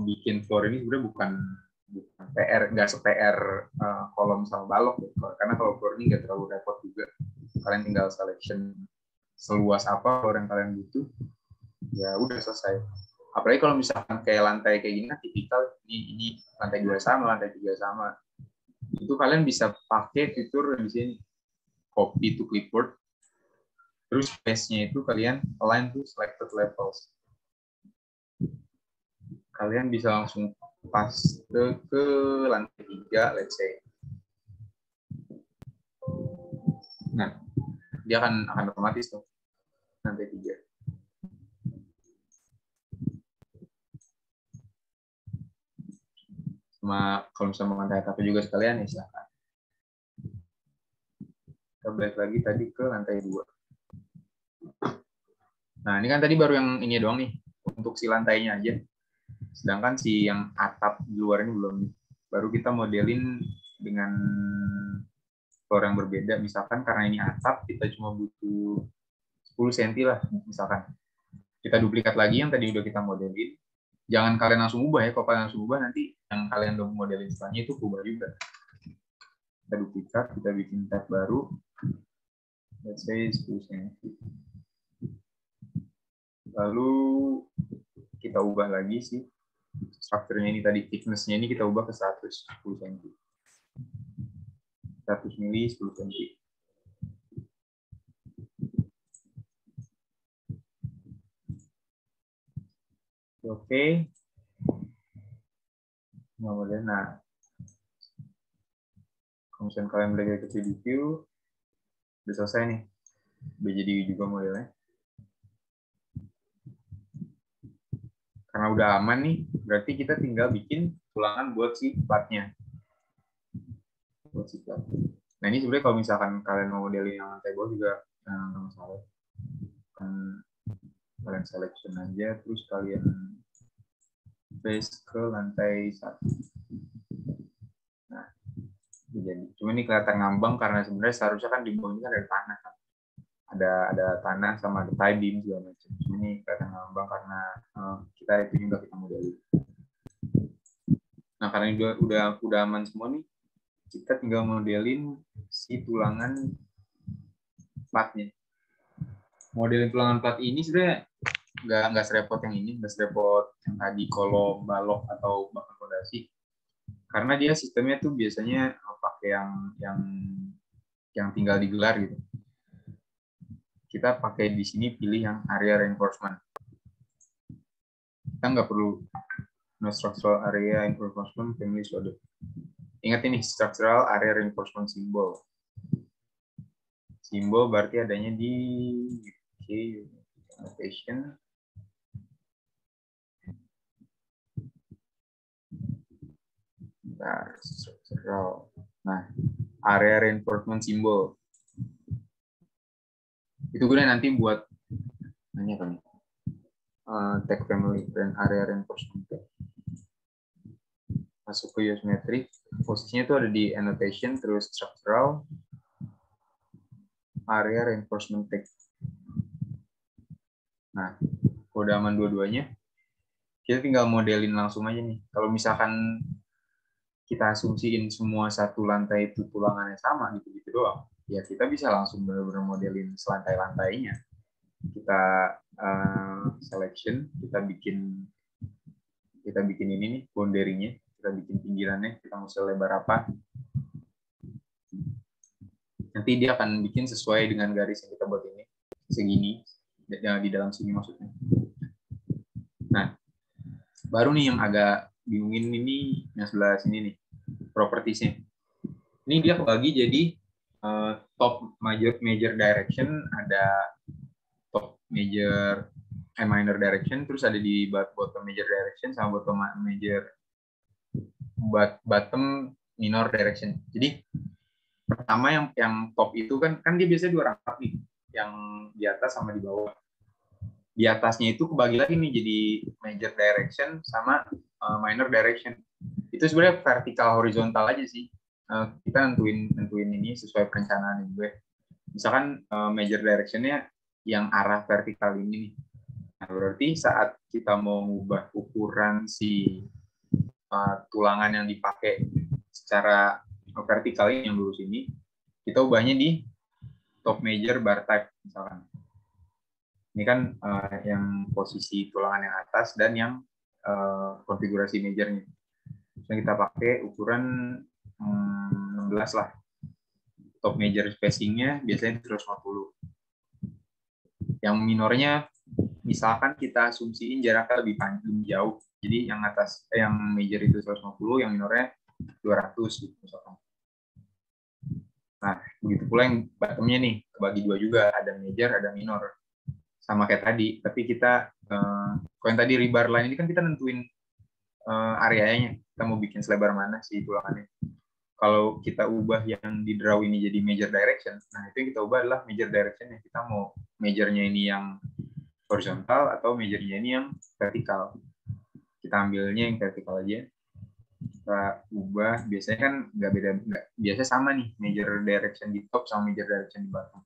bikin floor ini sebenarnya bukan PR, nggak se-PR kolom sama balok ya. Karena kalau floor ini nggak terlalu repot juga. Kalian tinggal selection seluas apa floor yang kalian butuh, ya udah selesai. Apalagi kalau misalkan kayak lantai kayak gini, tipikal ini lantai 2 sama, lantai 3 sama. Itu kalian bisa pakai fitur di sini, copy to clipboard. Terus space-nya itu kalian align to selected levels. Kalian bisa langsung paste ke lantai 3, let's say. Nah, dia akan otomatis tuh lantai 3. Sama kalau misalnya mau lantai atap juga sekalian ya silakan. Kita balik lagi tadi ke lantai 2. Nah, ini kan tadi baru yang ini doang nih, untuk si lantainya aja. Sedangkan si yang atap di luar ini belum. Baru kita modelin dengan floor yang berbeda. Misalkan karena ini atap, kita cuma butuh 10 cm lah, misalkan. Kita duplikat lagi yang tadi udah kita modelin. Jangan kalian langsung ubah ya. Kalau kalian langsung ubah, nanti yang kalian udah modelin setelahnya itu ubah juga. Kita duplikat, kita bikin tab baru. Let's say 10 cm. Lalu kita ubah lagi sih strukturnya ini tadi, thickness-nya ini kita ubah ke 110 cm. 100 mili 10 cm. Oke. Nah, kalau misalnya kalian belajar ke 3D view, udah selesai nih. Udah jadi juga modelnya. Karena udah aman nih, berarti kita tinggal bikin tulangan buat si platnya. Nah, ini sebenarnya kalau misalkan kalian mau modelin yang lantai bawah juga nggak masalah. Kalian selection aja, terus kalian paste ke lantai 1. Nah, jadi cuma ini kelihatan ngambang karena sebenarnya seharusnya kan di bawah ini kan ada tanah kan. Ada tanah sama ada tie beam segala macam. Cuma ini kelihatan ngambang karena kita itu juga kita modelin. Nah, karena ini udah aman semua nih, kita tinggal modelin si tulangan platnya. Modelin tulangan plat ini sebenarnya nggak serepot yang ini, nggak serepot yang tadi kolom, balok atau bahkan fondasi. Karena dia sistemnya tuh biasanya pakai yang tinggal digelar gitu. Kita pakai di sini pilih yang area reinforcement. Kita nggak perlu no structural area reinforcement family solid. Ingat ini structural area reinforcement symbol. Simbol berarti adanya di annotation. Bentar, structural. Nah, area reinforcement symbol. Itu gue nanti buat nanya kan. Tag family dan area reinforcement tag. Masuk ke geometrik, posisinya itu ada di annotation, terus structural, area reinforcement tag. Nah, kalau udah aman dua-duanya, kita tinggal modelin langsung aja nih. Kalau misalkan kita asumsiin semua satu lantai itu tulangannya sama gitu-gitu doang, ya kita bisa langsung benar-benar modelin selantai-lantainya. Kita selection, kita bikin ini nih boundary-nya, kita bikin pinggirannya, kita mau selebar apa. Nanti dia akan bikin sesuai dengan garis yang kita buat ini, segini, di dalam sini maksudnya. Nah, baru nih yang agak bingungin ini, yang sebelah sini nih, propertiesnya. Ini dia kebagi jadi top major direction, ada top major minor direction, terus ada di bottom major direction sama bottom minor direction. Jadi pertama yang top itu kan dia biasanya 2 rangkap nih, yang di atas sama di bawah. Di atasnya itu kebagi lagi nih jadi major direction sama minor direction. Itu sebenarnya vertikal horizontal aja sih. Kita nentuin ini sesuai perencanaan gue. Misalkan major directionnya yang arah vertikal ini nih. Nah, berarti saat kita mau mengubah ukuran si tulangan yang dipakai secara vertikal ini yang lurus ini, kita ubahnya di top major bar type misalkan. Ini kan yang posisi tulangan yang atas dan yang konfigurasi majornya. Misalnya kita pakai ukuran 16 lah. Top major spacingnya biasanya 150. Yang minornya misalkan kita asumsiin jaraknya lebih panjang jauh. Jadi yang atas yang major itu 150, yang minornya 200 gitu misalkan. Nah, begitu pula yang bottomnya nih, kebagi 2 juga, ada major, ada minor. Sama kayak tadi, tapi kita kalau yang tadi rebar line ini kan kita nentuin areanya, kita mau bikin selebar mana sih tulangannya. Kalau kita ubah yang di draw ini jadi major direction, nah itu yang kita ubah adalah major direction yang kita mau majornya ini yang horizontal atau majornya ini yang vertikal. Kita ambilnya yang vertikal aja. Kita ubah, biasanya kan nggak beda, biasa sama nih major direction di top sama major direction di bottom.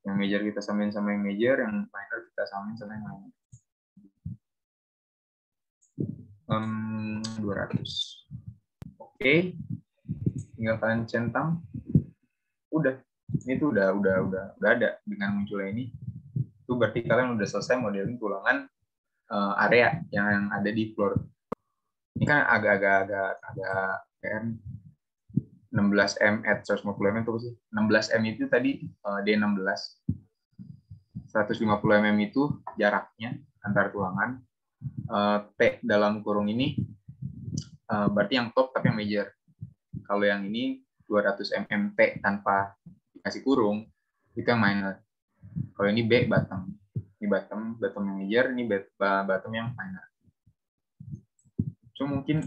Yang major kita samain sama yang major, yang minor kita samain sama yang minor. 200. Oke. Tinggal kalian centang. Udah. Ini tuh udah ada dengan munculnya ini. Itu berarti kalian udah selesai modeling tulangan area yang ada di floor. Ini kan agak PR 16 m at 150 mm itu sih. 16 m itu tadi D16. 150 mm itu jaraknya antar tulangan. T dalam kurung ini berarti yang top tapi yang major. Kalau yang ini 200 mm T tanpa dikasih kurung itu yang minor. Kalau ini B bottom. Ini bottom yang major, ini bottom yang minor. Cuma mungkin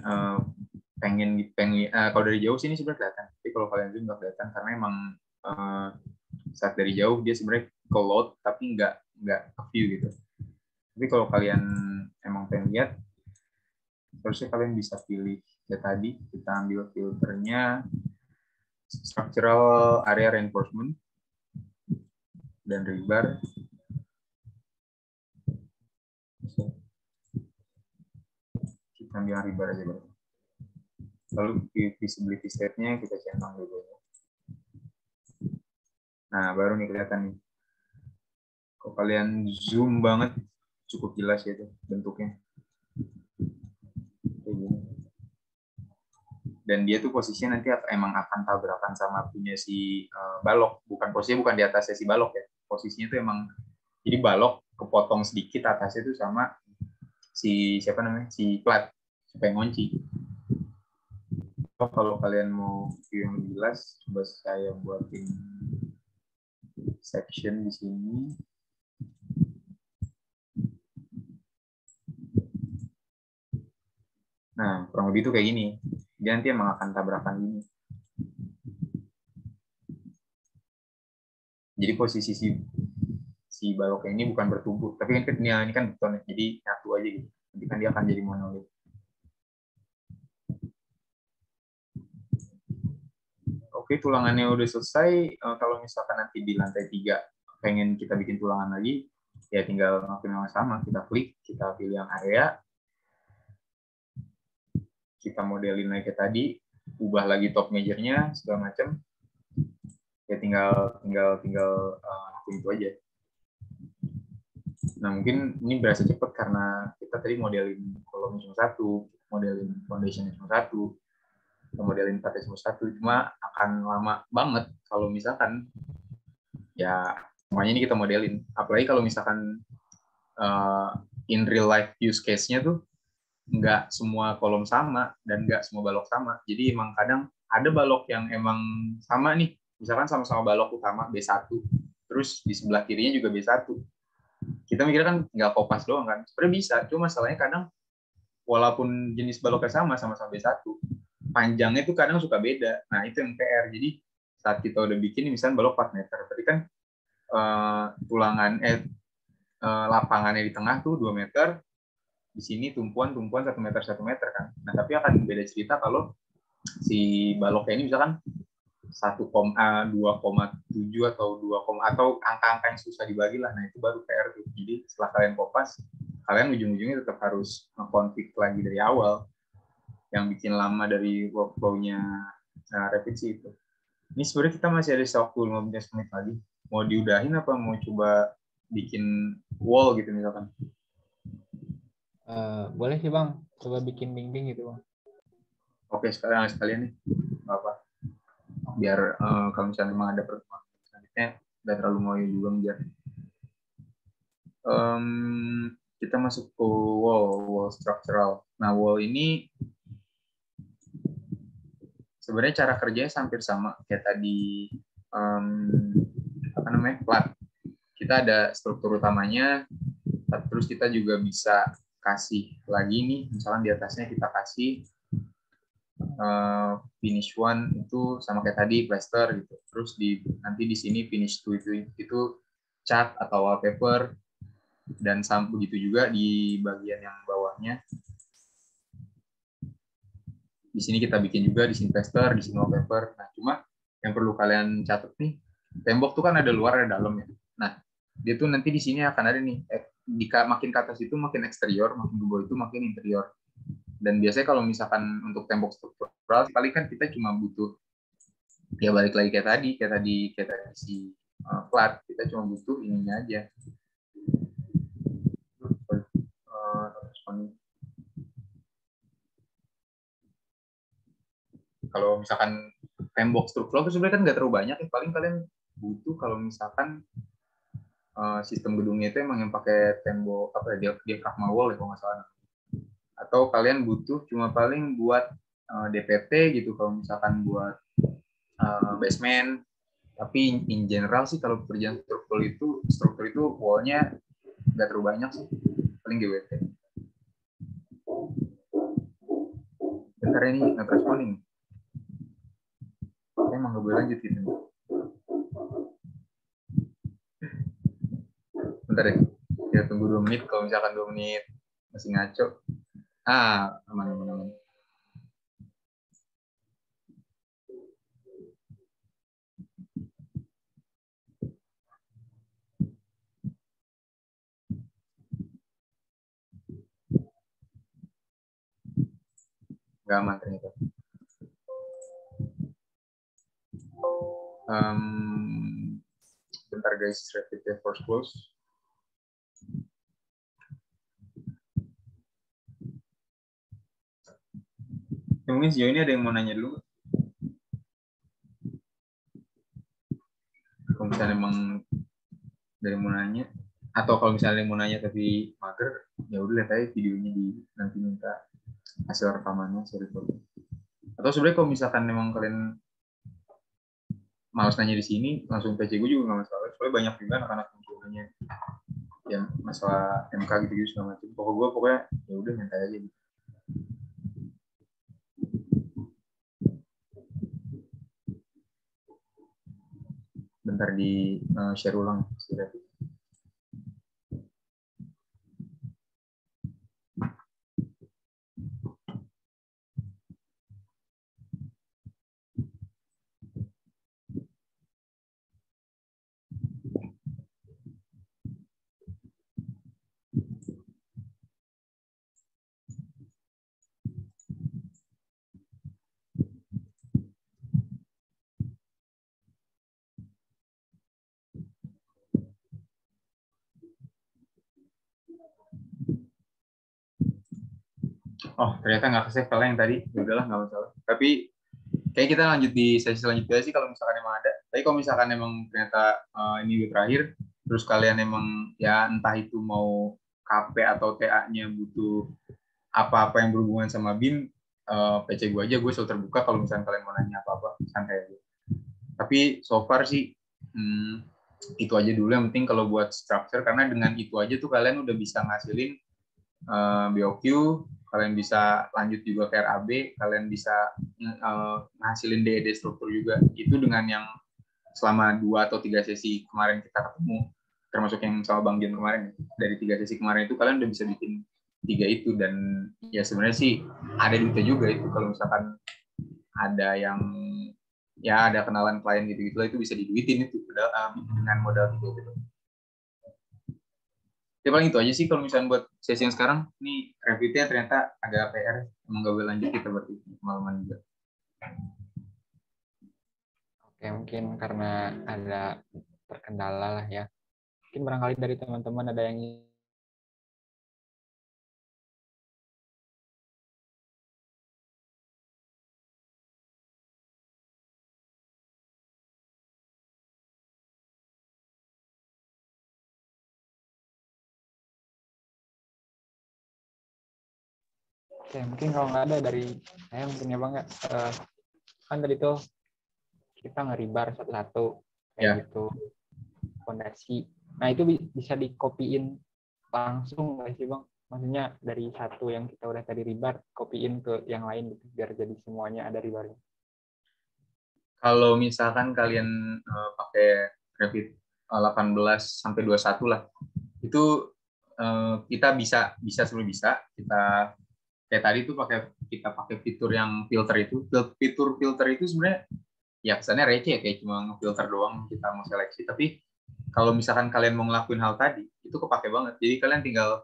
pengen kalau dari jauh sini sebenarnya kelihatan. Tapi kalau kalian zoom nggak kelihatan karena emang saat dari jauh dia sebenarnya ke load tapi nggak ke view gitu. Tapi kalau kalian emang pengen lihat, harusnya kalian bisa pilih ya tadi kita ambil filternya structural area reinforcement dan rebar. Kita ambil rebar aja bro. Lalu visibility state-nya kita centang dulu. Nah, baru nih kelihatan nih. Kalau kalian zoom banget, cukup jelas ya itu bentuknya. Dan dia tuh posisinya nanti emang akan tabrakan sama punya si balok. Posisinya bukan di atasnya si balok ya. Posisinya tuh emang, jadi balok kepotong sedikit atasnya tuh sama si siapa namanya, si plat, supaya ngunci. Kalau kalian mau view yang lebih jelas, coba saya buatin section di sini. Nah, kurang lebih itu kayak gini. Dia nanti emang akan tabrakan gini. Jadi posisi si baloknya ini bukan bertumpuk, tapi kan ini kan beton, jadi nyatu aja gitu. Nanti kan dia akan jadi monolit. Oke, tulangannya udah selesai. Kalau misalkan nanti di lantai 3 pengen kita bikin tulangan lagi, ya tinggal ngelakuin yang sama. Kita klik, kita pilih yang area, kita modelin lagi kayak tadi, ubah lagi top majornya segala macam. Ya tinggal lakuin itu aja. Nah, mungkin ini berasa cepat karena kita tadi modelin kolom cuma 1, modelin foundation cuma 1, modelin partai cuma 1, cuma akan lama banget kalau misalkan ya semuanya ini kita modelin. Apalagi kalau misalkan in real life use case-nya tuh nggak semua kolom sama dan nggak semua balok sama. Jadi emang kadang ada balok yang emang sama nih, misalkan sama-sama balok utama B1, terus di sebelah kirinya juga B1. Kita mikirnya kan nggak kopas doang kan, sebenarnya bisa, cuma masalahnya kadang walaupun jenis baloknya sama-sama B1, panjangnya itu kadang suka beda. Nah, itu yang PR. Jadi saat kita udah bikin misalnya balok 4 meter, berarti kan lapangannya di tengah tuh 2 meter, di sini tumpuan 1 meter kan. Nah, tapi akan beda cerita kalau si baloknya ini misalkan 2,7 atau 2, atau angka-angka yang susah dibagi lah. Nah, itu baru PR tuh. Jadi setelah kalian kopas, kalian ujung-ujungnya tetap harus nge-config lagi dari awal. Yang bikin lama dari workflow-nya revisi itu. Ini sebenarnya kita masih ada waktu 15 menit lagi. Mau diudahin apa mau coba bikin wall gitu misalkan? Boleh sih Bang, coba bikin dinding gitu Bang. Oke, sekalian nih. Apa? Biar kalau misalnya memang ada pertemuan selanjutnya nggak terlalu ngoyo juga biar kita masuk ke wall structural. Nah, wall ini sebenarnya cara kerjanya hampir sama kayak tadi plat. Kita ada struktur utamanya, terus kita juga bisa kasih lagi nih, misalnya di atasnya kita kasih finish 1 itu sama kayak tadi plaster gitu. Terus nanti di sini finish 2 itu cat atau wallpaper. Dan begitu juga di bagian yang bawahnya. Di sini kita bikin juga di sini tester, di sini wallpaper. Nah, cuma yang perlu kalian catat nih, tembok tuh kan ada luar ada dalam ya. Nah, dia tuh nanti di sini akan ada nih, makin ke atas itu makin eksterior, makin ke bawah itu makin interior. Dan biasanya kalau misalkan untuk tembok struktural, paling kan kita cuma butuh, ya balik lagi kayak tadi si plat, kita cuma butuh ininya aja. Kalau misalkan tembok struktural itu sebenarnya kan nggak terlalu banyak ya, paling kalian butuh kalau misalkan sistem gedungnya itu emang yang pakai tembok apa ya, diafragma wall ya kalau nggak salah, atau kalian butuh cuma paling buat DPT gitu kalau misalkan buat basement. Tapi in general sih kalau pekerjaan struktur itu wallnya nggak terlalu banyak sih, paling GWT. Bentar ini nggak respon ini. Emang nggak boleh lanjut gitu. Bentar ya, kita tunggu 2 menit. Kalau misalkan 2 menit masih ngaco, aman. Nggak aman ternyata. Bentar guys, repeat the first close. Mungkin sejauh ini ada yang mau nanya dulu? Kalau misalnya emang dari mau nanya, atau kalau misalnya mau nanya tapi mager, ya udah lihat aja videonya nanti minta hasil rekamannya, hasil recording. Atau sebenarnya kalau misalkan memang kalian malas nanya di sini, langsung PC gue juga nggak masalah. Soalnya banyak juga anak-anak yang nanya yang masalah MK gitu segala macam. Pokoknya ya udah minta aja gitu. Bentar di share ulang sudah. Oh, ternyata nggak ke-save kalau yang tadi. Ya udahlah, nggak masalah. Tapi kayak kita lanjut di sesi selanjutnya sih kalau misalkan emang ada. Tapi kalau misalkan emang ternyata ini udah terakhir, terus kalian emang ya entah itu mau KP atau TA-nya butuh apa-apa yang berhubungan sama BIM, PC gue aja, gue selalu terbuka kalau misalkan kalian mau nanya apa-apa, santai aja. Tapi so far sih, itu aja dulu yang penting kalau buat structure, karena dengan itu aja tuh kalian udah bisa ngasilin BOQ, kalian bisa lanjut juga ke RAB, kalian bisa ngasilin DED struktur juga. Itu dengan yang selama 2 atau 3 sesi kemarin kita ketemu, termasuk yang sama Bang Dian kemarin, dari 3 sesi kemarin itu kalian udah bisa bikin 3 itu. Dan ya sebenarnya sih ada duitnya juga itu, kalau misalkan ada yang ya ada kenalan klien gitu-gitu lah, itu bisa diduitin itu dengan modal gitu. Ya paling itu aja sih kalau misalnya buat sesi yang sekarang. Ini review-nya ternyata agak PR, emang gak boleh lanjut kita berarti kemalaman juga. Oke, mungkin karena ada terkendala lah ya. Mungkin barangkali dari teman-teman ada yang Oke, mungkin kalau nggak ada dari saya mungkin ya Bang, kan tadi tuh kita ngeribar satu-satu kayak gitu fondasi. Nah itu bisa dikopiin langsung nggak sih Bang? Maksudnya dari satu yang kita udah tadi ribar, kopiin ke yang lain gitu, biar jadi semuanya ada ribarnya. Kalau misalkan kalian pakai Revit 18 sampai 21 lah, itu kita bisa sebenarnya bisa kita kayak tadi tuh kita pakai fitur yang filter itu. Fitur filter itu sebenarnya ya kesannya receh, kayak cuma filter doang kita mau seleksi, tapi kalau misalkan kalian mau ngelakuin hal tadi itu kepake banget. Jadi kalian tinggal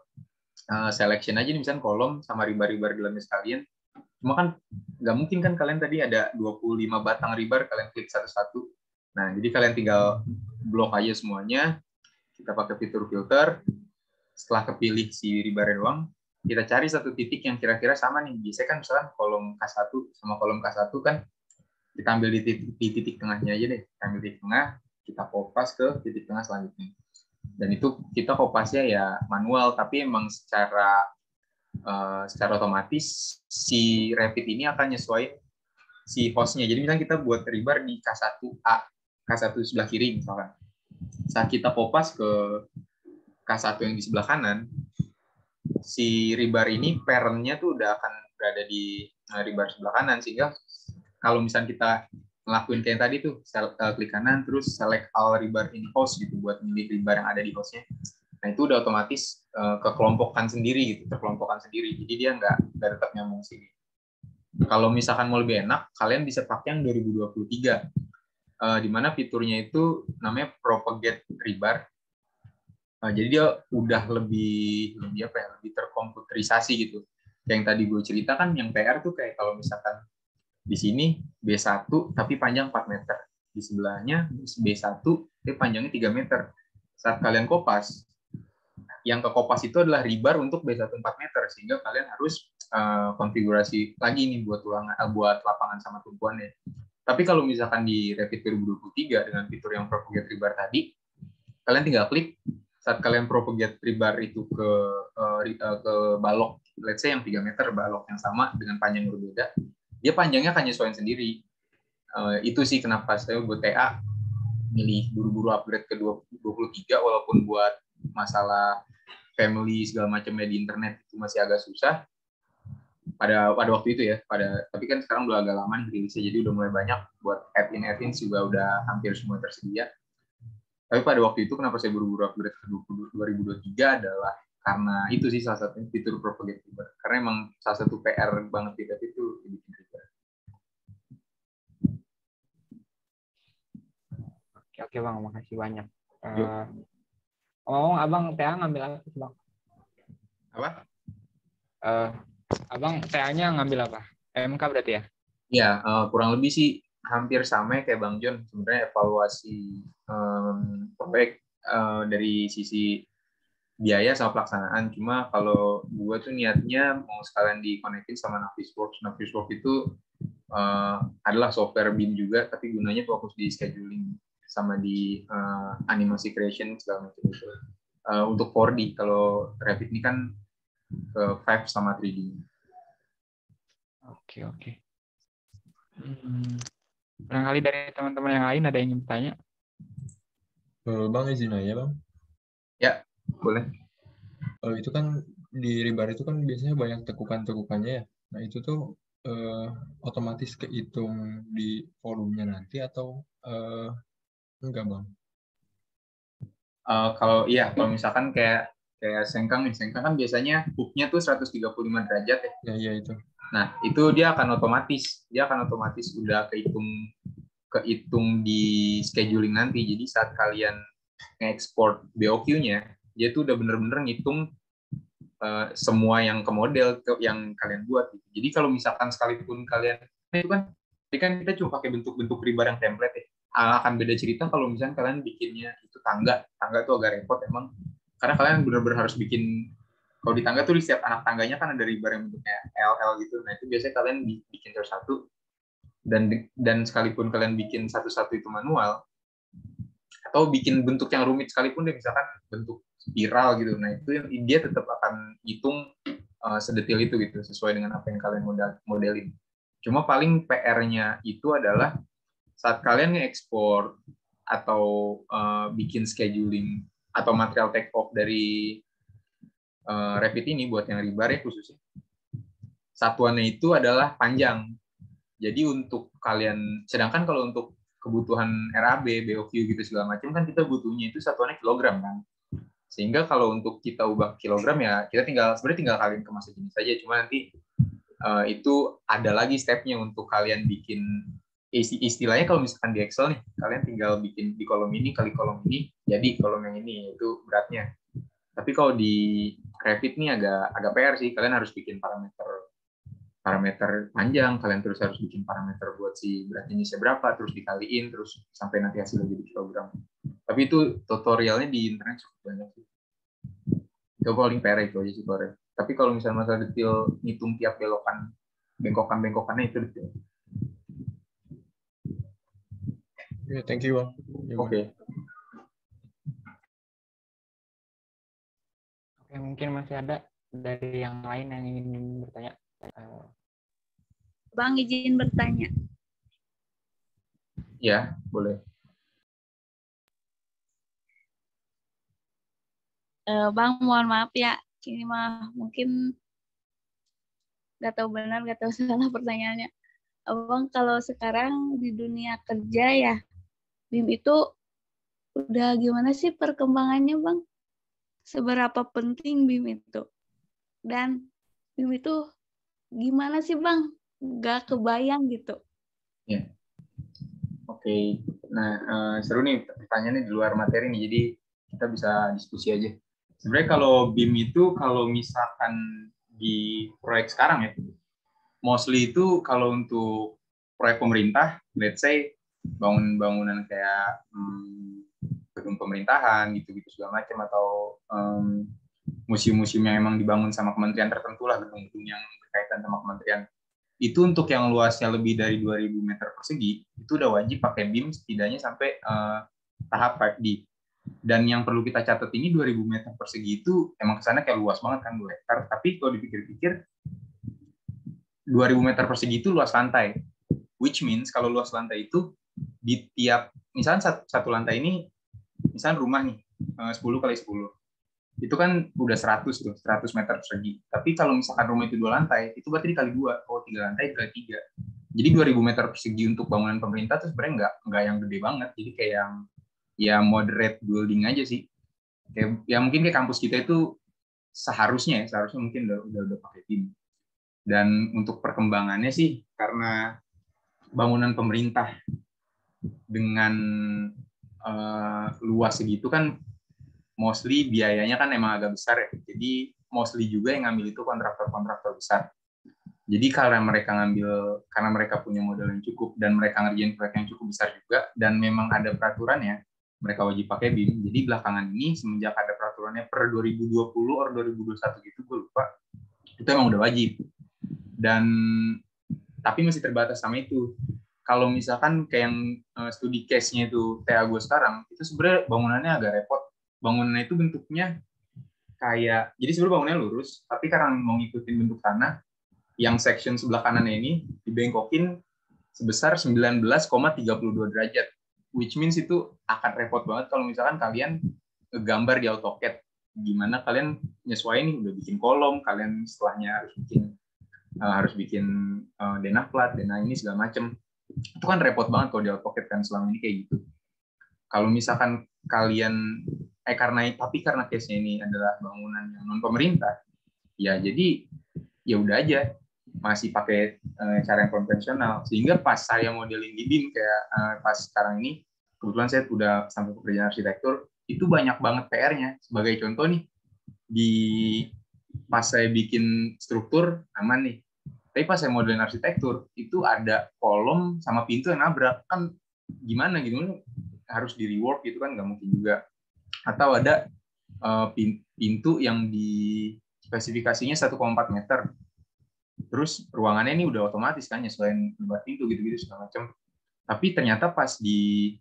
selection aja nih, misalnya kolom sama ribar-ribar dalamnya sekalian. Cuma kan nggak mungkin kan kalian tadi ada 25 batang ribar, kalian klik satu-satu. Nah, jadi kalian tinggal blok aja semuanya. Kita pakai fitur filter. Setelah kepilih si ribarnya doang, kita cari satu titik yang kira-kira sama nih. Biasanya kan misalkan kolom K1 sama kolom K1 kan kita ambil di titik tengahnya aja deh. Kita ambil titik tengah, kita kopas ke titik tengah selanjutnya. Dan itu kita kopasnya ya manual, tapi emang secara otomatis si Revit ini akan nyesuaiin si hostnya. Jadi misalnya kita buat ribar di K1A, K1 sebelah kiri misalkan. Saat kita kopas ke K1 yang di sebelah kanan, si ribar ini parent-nya tuh udah akan berada di ribar sebelah kanan, sehingga kalau misalnya kita ngelakuin kayak tadi tuh, klik kanan terus select all ribar in host gitu buat milih ribar yang ada di hostnya. Nah itu udah otomatis terkelompokkan sendiri. Jadi dia nggak tetap nyambung sini. Kalau misalkan mau lebih enak, kalian bisa pakai yang 2023, di mana fiturnya itu namanya propagate ribar. Jadi dia udah lebih terkomputerisasi gitu. Yang tadi gue cerita kan, yang PR tuh kayak kalau misalkan di sini B1 tapi panjang 4 meter, di sebelahnya B1 tapi panjangnya 3 meter. Saat kalian kopas, yang ke kopas itu adalah ribar untuk B1 4 meter, sehingga kalian harus konfigurasi lagi nih buat lapangan sama tumpuannya. Tapi kalau misalkan di Revit 2023 dengan fitur yang propagate ribar tadi, kalian tinggal klik. Saat kalian propagate ribar itu ke balok, let's say yang 3 meter, balok yang sama dengan panjang yang berbeda, dia panjangnya akan nyesuaiin sendiri. Itu sih kenapa saya buat TA milih buru-buru upgrade ke 23, walaupun buat masalah family segala macamnya di internet itu masih agak susah pada waktu itu ya. Tapi kan sekarang udah agak lama nih rilisnya, jadi udah mulai banyak. Buat add-in juga udah hampir semua tersedia. Tapi pada waktu itu kenapa saya buru-buru upgrade ke 2023 adalah karena itu sih salah satu fitur propagate ribar. Karena emang salah satu PR banget di Revit itu bikin ribar. Oke Bang, makasih banyak. Ngomong Abang TA ngambil apa sih Bang? Apa? Abang TA-nya ngambil apa? MK berarti ya? Ya, kurang lebih sih hampir sama kayak Bang John. Sebenarnya evaluasi proyek dari sisi biaya sama pelaksanaan. Cuma kalau gue tuh niatnya mau sekalian dikonektin sama Navisworks. Navisworks itu adalah software BIM juga, tapi gunanya fokus di scheduling sama di animasi creation segala macam itu. Untuk 4D, kalau Revit ini kan ke 5 sama 3D. Oke. Barangkali dari teman-teman yang lain ada yang ingin bertanya? Bang, izin aja Bang. Ya, boleh. Itu kan di ribar itu kan biasanya banyak tekukan-tekukannya ya. Nah itu tuh otomatis kehitung di volumenya nanti atau enggak Bang? Kalau misalkan kayak sengkang kan biasanya hooknya tuh 135 derajat ya. Ya, iya itu. Nah, itu dia akan otomatis udah kehitung di scheduling nanti. Jadi saat kalian nge-export BOQ-nya, dia tuh udah bener-bener ngitung semua yang ke model yang kalian buat. Jadi kalau misalkan sekalipun kalian itu kan kita cuma pakai bentuk-bentuk ribar yang template ya. Akan beda cerita kalau misalnya kalian bikinnya itu tangga tuh agak repot emang, karena kalian benar-benar harus bikin. Kalau di tangga tuh di setiap anak tangganya kan ada ribar yang bentuknya LL gitu. Nah itu biasanya kalian bikin satu-satu, dan sekalipun kalian bikin satu-satu itu manual atau bikin bentuk yang rumit sekalipun deh, misalkan bentuk spiral gitu, nah itu dia tetap akan hitung sedetil itu gitu, sesuai dengan apa yang kalian modelin. Cuma paling PR-nya itu adalah saat kalian nge-export atau bikin scheduling atau material take off dari Revit ini buat yang ribar ya khususnya, satuannya itu adalah panjang. Jadi untuk kalian, sedangkan kalau untuk kebutuhan RAB, BOQ gitu segala macam kan kita butuhnya itu satuannya kilogram kan. Sehingga kalau untuk kita ubah kilogram ya kita sebenarnya tinggal kalian ke masa jenis saja. Cuma nanti itu ada lagi stepnya untuk kalian bikin istilahnya kalau misalkan di Excel nih, kalian tinggal bikin di kolom ini kali kolom ini, jadi kolom yang ini itu beratnya. Tapi kalau di Revit nih agak PR sih, kalian harus bikin parameter panjang, kalian terus harus bikin parameter buat si berat jenisnya berapa, terus dikaliin, terus sampai nanti hasilnya jadi kilogram. Tapi itu tutorialnya di internet cukup banyak sih. Itu paling PR itu aja sih Korea. Tapi kalau misalnya masalah detail ngitung tiap belokan, bengkokan-bengkokannya itu detail. Oke, thank you Bang. Oke. Oke, mungkin masih ada dari yang lain yang ingin bertanya. Bang, izin bertanya. Ya, boleh. Bang, mohon maaf ya. Ini mah mungkin nggak tahu benar, nggak tahu salah pertanyaannya. Bang, kalau sekarang di dunia kerja ya, BIM itu udah gimana sih perkembangannya, Bang? Seberapa penting BIM itu? Dan BIM itu gimana sih, Bang? Nggak kebayang gitu. Ya. Oke. Nah, seru nih pertanyaannya di luar materi nih, jadi kita bisa diskusi aja. Sebenarnya kalau BIM itu, kalau misalkan di proyek sekarang ya, mostly itu kalau untuk proyek pemerintah, let's say bangunan kayak gedung pemerintahan gitu-gitu segala macam, atau museum-museum yang emang dibangun sama kementerian tertentu lah, gedung-gedung yang berkaitan sama kementerian. Itu untuk yang luasnya lebih dari 2000 meter persegi, itu udah wajib pakai BIM setidaknya sampai tahap 5D. Dan yang perlu kita catat ini 2000 meter persegi itu emang kesana kayak luas banget kan, 2 hektar. Tapi kalau dipikir-pikir, 2000 meter persegi itu luas lantai. Which means kalau luas lantai itu di tiap, misalnya satu lantai ini, misalnya rumah nih, 10 kali 10. Itu kan udah 100 meter persegi. Tapi kalau misalkan rumah itu 2 lantai, itu berarti dikali 2. Kalau 3 lantai, dikali 3. Jadi 2000 meter persegi untuk bangunan pemerintah itu sebenarnya nggak yang gede banget. Jadi kayak yang ya moderate building aja sih. Kayak, ya mungkin kayak kampus kita itu seharusnya mungkin udah pakai BIM. Dan untuk perkembangannya sih, karena bangunan pemerintah dengan luas segitu kan, mostly biayanya kan emang agak besar ya. Jadi mostly juga yang ngambil itu kontraktor-kontraktor besar. Jadi karena mereka punya modal yang cukup dan mereka ngerjain proyek yang cukup besar juga, dan memang ada peraturannya, mereka wajib pakai BIM. Jadi belakangan ini semenjak ada peraturannya per 2020 atau 2021 gitu, gue lupa, itu emang udah wajib. Dan tapi masih terbatas sama itu. Kalau misalkan kayak yang studi case-nya itu TA gue sekarang, itu sebenarnya bangunannya agak repot. Bangunannya itu bentuknya kayak, jadi sebenarnya bangunannya lurus, tapi karena mau ngikutin bentuk tanah, yang section sebelah kanannya ini dibengkokin sebesar 19,32 derajat. Which means itu akan repot banget kalau misalkan kalian ngegambar di AutoCAD. Gimana kalian nyesuaiin, udah bikin kolom, kalian setelahnya harus bikin denah plat, denah ini segala macem. Itu kan repot banget kalau di AutoCAD kan selama ini kayak gitu. Kalau misalkan kalian karena case-nya ini adalah bangunan yang non pemerintah, ya jadi ya udah aja masih pakai cara yang konvensional. Sehingga pas saya modeling di BIM kayak pas sekarang ini, kebetulan saya udah sampai pekerjaan arsitektur, itu banyak banget PR-nya. Sebagai contoh nih, pas saya bikin struktur aman nih, tapi pas saya modeling arsitektur itu ada kolom sama pintu yang nabrak, kan gimana gitu, harus di rework gitu kan, nggak mungkin juga. Atau ada pintu yang di spesifikasinya 1,4 meter, terus ruangannya ini udah otomatis kan nyesuaiin lebar pintu gitu-gitu segala macam, tapi ternyata pas di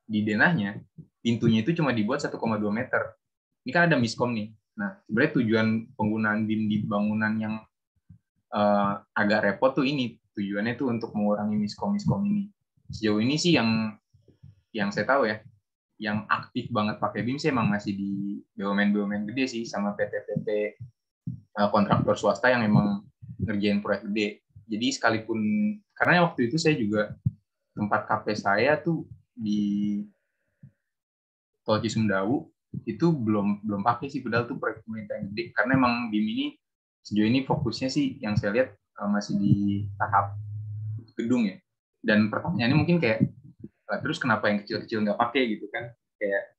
denahnya pintunya itu cuma dibuat 1,2 meter. Ini kan ada miskom nih. Nah, sebenarnya tujuan penggunaan BIM di bangunan yang agak repot tuh ini, tujuannya tuh untuk mengurangi miskom ini. Sejauh ini sih yang saya tahu ya, yang aktif banget pakai BIM sih emang masih di BUMN gede sih, sama PT-PT kontraktor swasta yang emang ngerjain proyek gede. Jadi sekalipun, karena waktu itu saya juga, tempat KP saya tuh di Tol Cisumdawu, itu belum pakai sih, padahal tuh proyek pemerintah yang gede, karena emang BIM ini sejauh ini fokusnya sih yang saya lihat masih di tahap gedung ya. Dan pertanyaannya mungkin kayak terus kenapa yang kecil-kecil nggak pakai gitu kan, kayak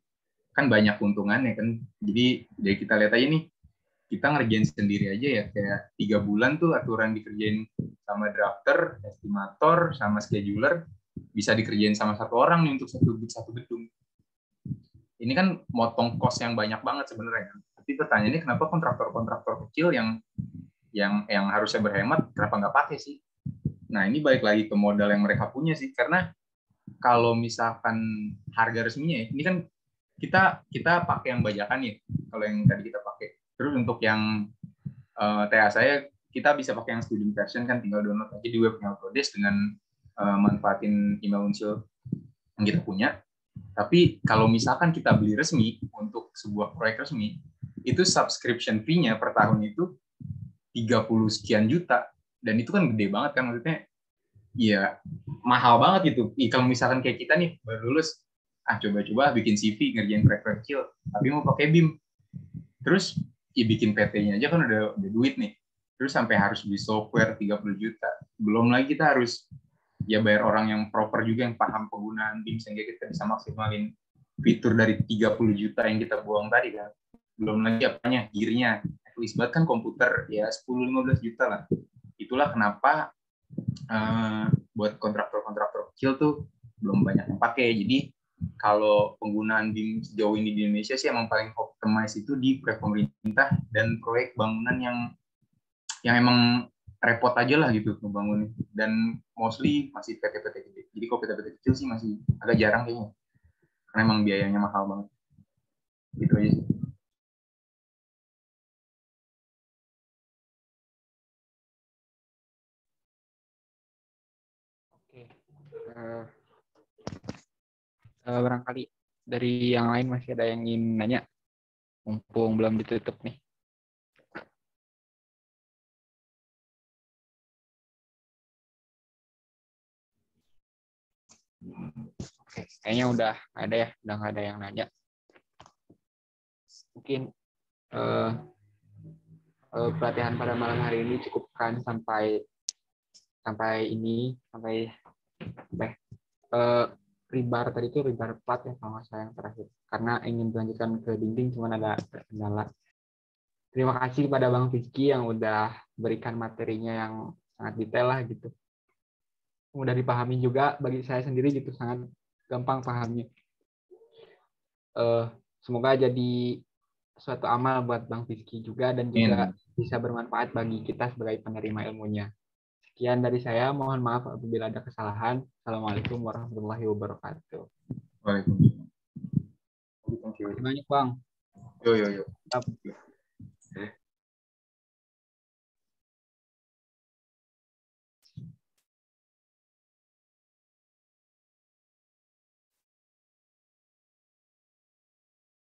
kan banyak keuntungannya kan. Jadi dari kita lihat aja nih, kita ngerjain sendiri aja ya, kayak 3 bulan tuh aturan dikerjain sama drafter, estimator, sama scheduler, bisa dikerjain sama 1 orang nih untuk satu gedung. Ini kan motong cost yang banyak banget sebenarnya. Tapi pertanyaannya kenapa kontraktor kecil yang harusnya berhemat, kenapa nggak pakai sih? Nah ini balik lagi ke modal yang mereka punya sih, karena kalau misalkan harga resminya, ini kan kita pakai yang bajakan nih, kalau yang tadi kita pakai. Terus untuk yang TA saya, kita bisa pakai yang student version kan, tinggal download aja di webnya Autodesk dengan manfaatin email Unsur yang kita punya. Tapi kalau misalkan kita beli resmi untuk sebuah proyek resmi, itu subscription fee-nya per tahun itu 30 sekian juta. Dan itu kan gede banget kan, maksudnya ya mahal banget gitu. Kalau misalkan kayak kita nih baru lulus, coba-coba bikin CV ngerjain proyek kecil, tapi mau pakai BIM. Terus ya bikin PT-nya aja kan udah duit nih. Terus sampai harus beli software 30 juta. Belum lagi kita harus ya bayar orang yang proper juga, yang paham penggunaan BIM sehingga kita bisa maksimalin fitur dari 30 juta yang kita buang tadi kan. Belum lagi apanya, gear-nya. At least banget kan komputer ya 10-15 juta lah. Itulah kenapa buat kontraktor kecil tuh belum banyak yang pakai. Jadi kalau penggunaan BIM sejauh ini di Indonesia sih emang paling optimize itu di proyek pemerintah dan proyek bangunan yang emang repot aja lah gitu ngebangun, dan mostly masih PT-PT gede. Jadi kalau PT-PT kecil sih masih agak jarang kayaknya, karena emang biayanya mahal banget. Gitu aja sih. Oke. Barangkali dari yang lain masih ada yang ingin nanya, mumpung belum ditutup nih. Oke, kayaknya udah ada ya, udah nggak ada yang nanya. Mungkin pelatihan pada malam hari ini cukupkan sampai rebar tadi itu rebar plat ya kalau nggak salah yang terakhir, karena ingin melanjutkan ke dinding cuman ada kendala. Terima kasih kepada Bang Rizky yang udah berikan materinya yang sangat detail lah gitu, mudah dipahami juga bagi saya sendiri gitu, sangat gampang pahamnya. Semoga jadi suatu amal buat Bang Rizky juga, dan juga bisa bermanfaat bagi kita sebagai penerima ilmunya. Sekian dari saya, mohon maaf apabila ada kesalahan. Assalamualaikum warahmatullahi wabarakatuh. Waalaikumsalam. Terima kasih banyak, Bang. Yo.